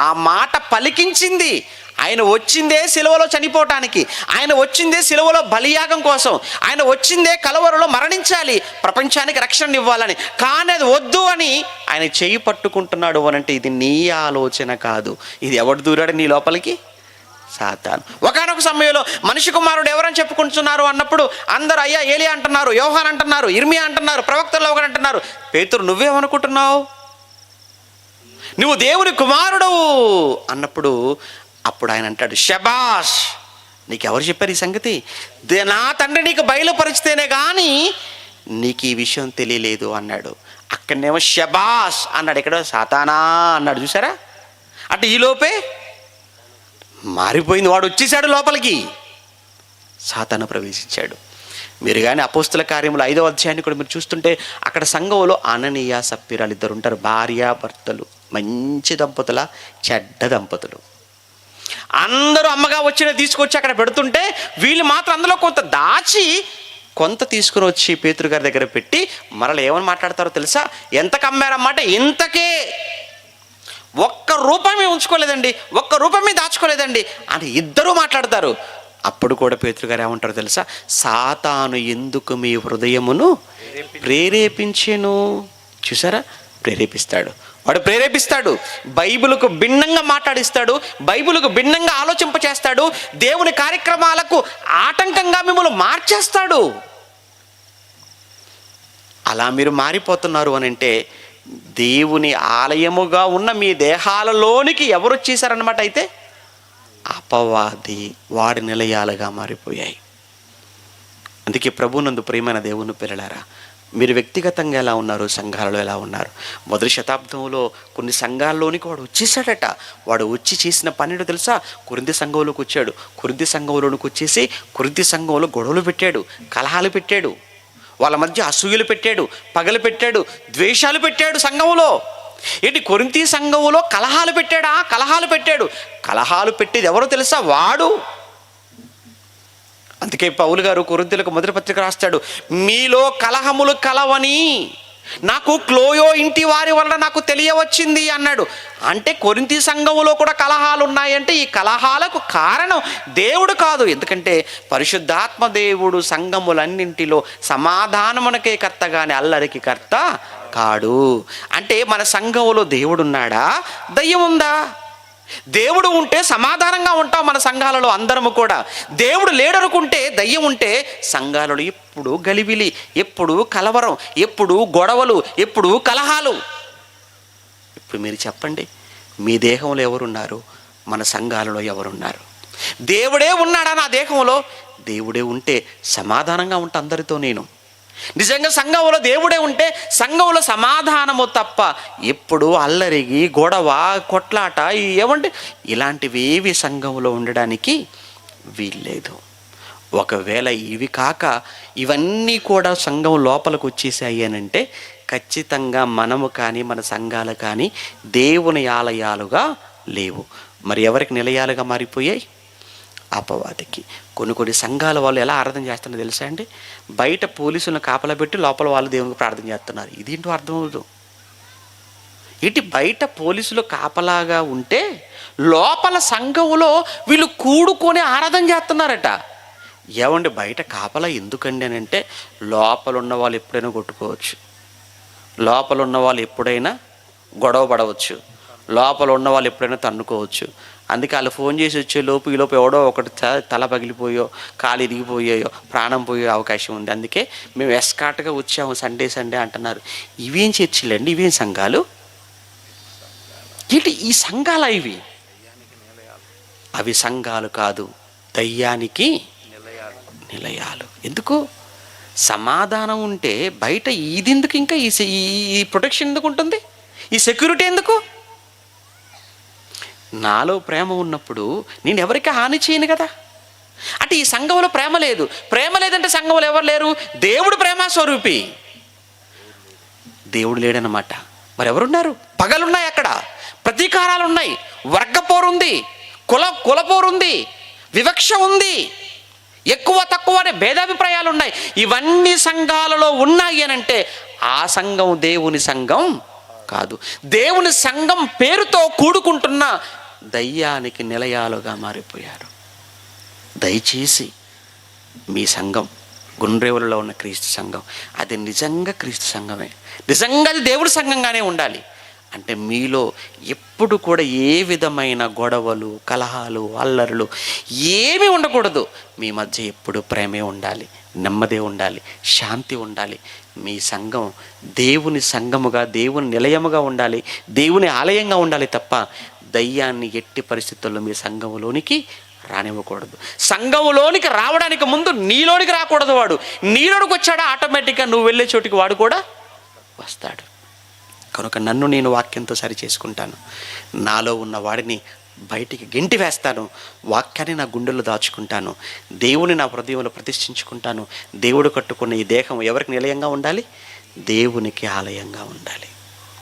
ఆ మాట పలికించింది. ఆయన వచ్చిందే సిలువలో చనిపోవటానికి, ఆయన వచ్చిందే సిలువలో బలియాగం కోసం, ఆయన వచ్చిందే కలవరలో మరణించాలి, ప్రపంచానికి రక్షణ ఇవ్వాలని. కానీ అది వద్దు అని ఆయన చెయ్యి పట్టుకుంటున్నాడు అనంటే ఇది నీ ఆలోచన కాదు. ఇది ఎవడు దూరాడు నీ లోపలికి? సాతాను. ఒకానొక సమయంలో మనిషి కుమారుడు ఎవరని చెప్పుకుంటున్నారు అన్నప్పుడు అందరూ అయ్యా ఏలియా అంటున్నారు, యోహాన్ అంటున్నారు, ఇర్మియా అంటున్నారు, ప్రవక్తల్లో ఒకరు అంటున్నారు. పేతురు నువ్వేమనుకుంటున్నావు? నువ్వు దేవుని కుమారుడవు అన్నప్పుడు అప్పుడు ఆయన అంటాడు, శబాష్, నీకెవరు చెప్పారు ఈ సంగతి? నా తండ్రి నీకు బయలుపరిచితేనే కానీ నీకు ఈ విషయం తెలియలేదు అన్నాడు. అక్కడనేమో శబాష్ అన్నాడు, ఇక్కడ సాతానా అన్నాడు. చూసారా? అంటే ఈలోపే మారిపోయింది. వాడు వచ్చేసాడు లోపలికి, సాతాను ప్రవేశించాడు. మీరు కానీ అపోస్తుల కార్యములు 5వ అధ్యాయాన్ని కూడా మీరు చూస్తుంటే అక్కడ సంఘంలో అననీయ సప్పీరాలు ఇద్దరు ఉంటారు, భార్యాభర్తలు, మంచి దంపతుల, చెడ్డ దంపతులు. అందరూ అమ్మగా వచ్చిన తీసుకొచ్చి అక్కడ పెడుతుంటే వీళ్ళు మాత్రం అందులో కొంత దాచి కొంత తీసుకుని వచ్చి పేతురు గారి దగ్గర పెట్టి మరలా ఏమని మాట్లాడతారో తెలుసా? ఎంతకు అమ్మారన్నమాట? ఇంతకే, ఒక్క రూపాయి ఉంచుకోలేదండి, ఒక్క రూపాయి దాచుకోలేదండి అని ఇద్దరూ మాట్లాడతారు. అప్పుడు కూడా పేతురు గారు ఏమంటారో తెలుసా? సాతాను ఎందుకు మీ హృదయమును ప్రేరేపించెను. చూసారా? ప్రేరేపిస్తాడు, వాడు ప్రేరేపిస్తాడు, బైబిలుకు భిన్నంగా మాట్లాడిస్తాడు, బైబిలుకు భిన్నంగా ఆలోచింపచేస్తాడు, దేవుని కార్యక్రమాలకు ఆటంకంగా మిమ్మల్ని మార్చేస్తాడు. అలా మీరు మారిపోతున్నారు అని అంటే దేవుని ఆలయముగా ఉన్న మీ దేహాలలోనికి ఎవరు వచ్చేసారన్నమాట? అయితే అపవాది, వాడి నిలయాలుగా మారిపోయాయి. అందుకే ప్రభునందు ప్రియమైన దేవుని పిల్లలారా, మీరు వ్యక్తిగతంగా ఎలా ఉన్నారు, సంఘాలలో ఎలా ఉన్నారు? మొదటి శతాబ్దంలో కొన్ని సంఘాల్లోనికి వాడు వచ్చేసాడట. వాడు వచ్చి చేసిన పన్నెండు తెలుసా? కొరింథీ సంఘంలోకి వచ్చాడు. కొరింథీ సంఘంలోనికి వచ్చేసి కొరింథీ సంఘంలో గొడవలు పెట్టాడు, కలహాలు పెట్టాడు, వాళ్ళ మధ్య అసూయలు పెట్టాడు, పగలు పెట్టాడు, ద్వేషాలు పెట్టాడు సంఘంలో. ఏంటి, కొరింథీ సంఘంలో కలహాలు పెట్టాడా? కలహాలు పెట్టాడు. కలహాలు పెట్టేది ఎవరో తెలుసా? వాడు. అందుకే పౌలు గారు కొరింథీయులకు మొదటి పత్రిక రాస్తాడు, మీలో కలహములు కలవని నాకు క్లోయో ఇంటి వారి వలన నాకు తెలియవచ్చింది అన్నాడు. అంటే కొరింథీ సంఘములో కూడా కలహాలు ఉన్నాయంటే ఈ కలహాలకు కారణం దేవుడు కాదు. ఎందుకంటే పరిశుద్ధాత్మ దేవుడు సంఘములన్నింటిలో సమాధానమునకే కర్త గాని అల్లరికి కర్త కాడు. అంటే మన సంఘములో దేవుడున్నాడా, దయ్యం ఉందా? దేవుడు ఉంటే సమాధానంగా ఉంటాం మన సంఘాలలో అందరము కూడా. దేవుడు లేడనుకుంటే, దయ్యం ఉంటే సంఘాలలో ఎప్పుడు గలిబిలి, ఎప్పుడు కలవరం, ఎప్పుడు గొడవలు, ఎప్పుడు కలహాలు. ఇప్పుడు మీరు చెప్పండి, మీ దేహంలో ఎవరున్నారు? మన సంఘాలలో ఎవరున్నారు? దేవుడే ఉన్నాడా నా దేహంలో? దేవుడే ఉంటే సమాధానంగా ఉంటా అందరితో నేను. నిజంగా సంఘంలో దేవుడే ఉంటే సంఘంలో సమాధానము తప్ప ఎప్పుడు అల్లరిగి గొడవ కొట్లాట ఏమంటే ఇలాంటివి ఏవి సంఘంలో ఉండడానికి వీల్లేదు. ఒకవేళ ఇవి కాక ఇవన్నీ కూడా సంఘం లోపలికి వచ్చేసాయి అని అంటే ఖచ్చితంగా మనము కానీ మన సంఘాలు కానీ దేవుని ఆలయాలుగా లేవు. మరి ఎవరికి నిలయాలుగా మారిపోయాయి? అపవాదికి. కొన్ని సంఘాల వాళ్ళు ఎలా ఆరాధన చేస్తున్నారో తెలుసా అండి? బయట పోలీసులను కాపలా పెట్టి లోపల వాళ్ళు దేవునికి ప్రార్థన చేస్తున్నారు. ఇదేంటో అర్థం అవ్వదు. ఇటు బయట పోలీసులు కాపలాగా ఉంటే లోపల సంఘంలో వీళ్ళు కూడుకొని ఆరాధన చేస్తున్నారట. ఏమండి బయట కాపలా ఎందుకండి అని అంటే లోపల ఉన్న వాళ్ళు ఎప్పుడైనా కొట్టుకోవచ్చు, లోపల ఉన్న వాళ్ళు ఎప్పుడైనా గొడవ పడవచ్చు, లోపల ఉన్న వాళ్ళు ఎప్పుడైనా తన్నుకోవచ్చు. అందుకే వాళ్ళు ఫోన్ చేసి వచ్చే లోపు ఈలోపు ఎవడో ఒకటి తల పగిలిపోయో కాలు ఇరిగిపోయాయో ప్రాణం పోయే అవకాశం ఉంది. అందుకే మేము ఎస్కాట్గా వచ్చాము సండే అంటున్నారు. ఇవేం చర్చిలండి, ఇవేం సంఘాలు? ఏంటి ఈ సంఘాలు? ఇవి అవి సంఘాలు కాదు, దయ్యానికి నిలయాలు. ఎందుకు? సమాధానం ఉంటే బయట ఇది ఎందుకు? ఇంకా ఈ ప్రొటెక్షన్ ఎందుకు ఉంటుంది? ఈ సెక్యూరిటీ ఎందుకు? నాలో ప్రేమ ఉన్నప్పుడు నేను ఎవరికి హాని చేయను కదా. అంటే ఈ సంఘంలో ప్రేమ లేదు. ప్రేమ లేదంటే సంఘంలో ఎవరు లేరు? దేవుడు ప్రేమ స్వరూపి, దేవుడు లేడనమాట. మరి ఎవరున్నారు? పగలున్నాయి అక్కడ, ప్రతి ప్రతీకారాలు ఉన్నాయి, వర్గపోరు ఉంది, కులపోరు ఉంది, వివక్ష ఉంది, ఎక్కువ తక్కువ అనే భేదాభిప్రాయాలు ఉన్నాయి. ఇవన్నీ సంఘాలలో ఉన్నాయి అని అంటే ఆ సంఘం దేవుని సంఘం కాదు. దేవుని సంఘం పేరుతో కూడుకుంటున్న దయ్యానికి నిలయాలుగా మారిపోయారు. దయచేసి మీ సంఘం, గుండ్రేవులలో ఉన్న క్రీస్తు సంఘం, అది నిజంగా క్రీస్తు సంఘమే, నిజంగా అది దేవుడి సంఘంగానే ఉండాలి. అంటే మీలో ఎప్పుడు కూడా ఏ విధమైన గొడవలు, కలహాలు, అల్లరులు ఏమీ ఉండకూడదు. మీ మధ్య ఎప్పుడు ప్రేమే ఉండాలి, నెమ్మదే ఉండాలి, శాంతి ఉండాలి. మీ సంఘం దేవుని సంఘముగా, దేవుని నిలయముగా ఉండాలి, దేవుని ఆలయంగా ఉండాలి తప్ప దయ్యాన్ని ఎట్టి పరిస్థితుల్లో మీ సంఘములోనికి రానివ్వకూడదు. సంఘములోనికి రావడానికి ముందు నీలోనికి రాకూడదు. వాడు నీలోనికి వచ్చాడా ఆటోమేటిక్గా నువ్వు వెళ్ళే చోటికి వాడు కూడా వస్తాడు. కనుక నన్ను నేను వాక్యంతో సరి చేసుకుంటాను, నాలో ఉన్న వాడిని బయటికి గెంటి వేస్తాను, వాక్యాన్ని నా గుండెల్లో దాచుకుంటాను, దేవుని నా హృదయంలో ప్రతిష్ఠించుకుంటాను. దేవుడు కట్టుకున్న ఈ దేహం ఎవరికి నిలయంగా ఉండాలి? దేవునికి ఆలయంగా ఉండాలి.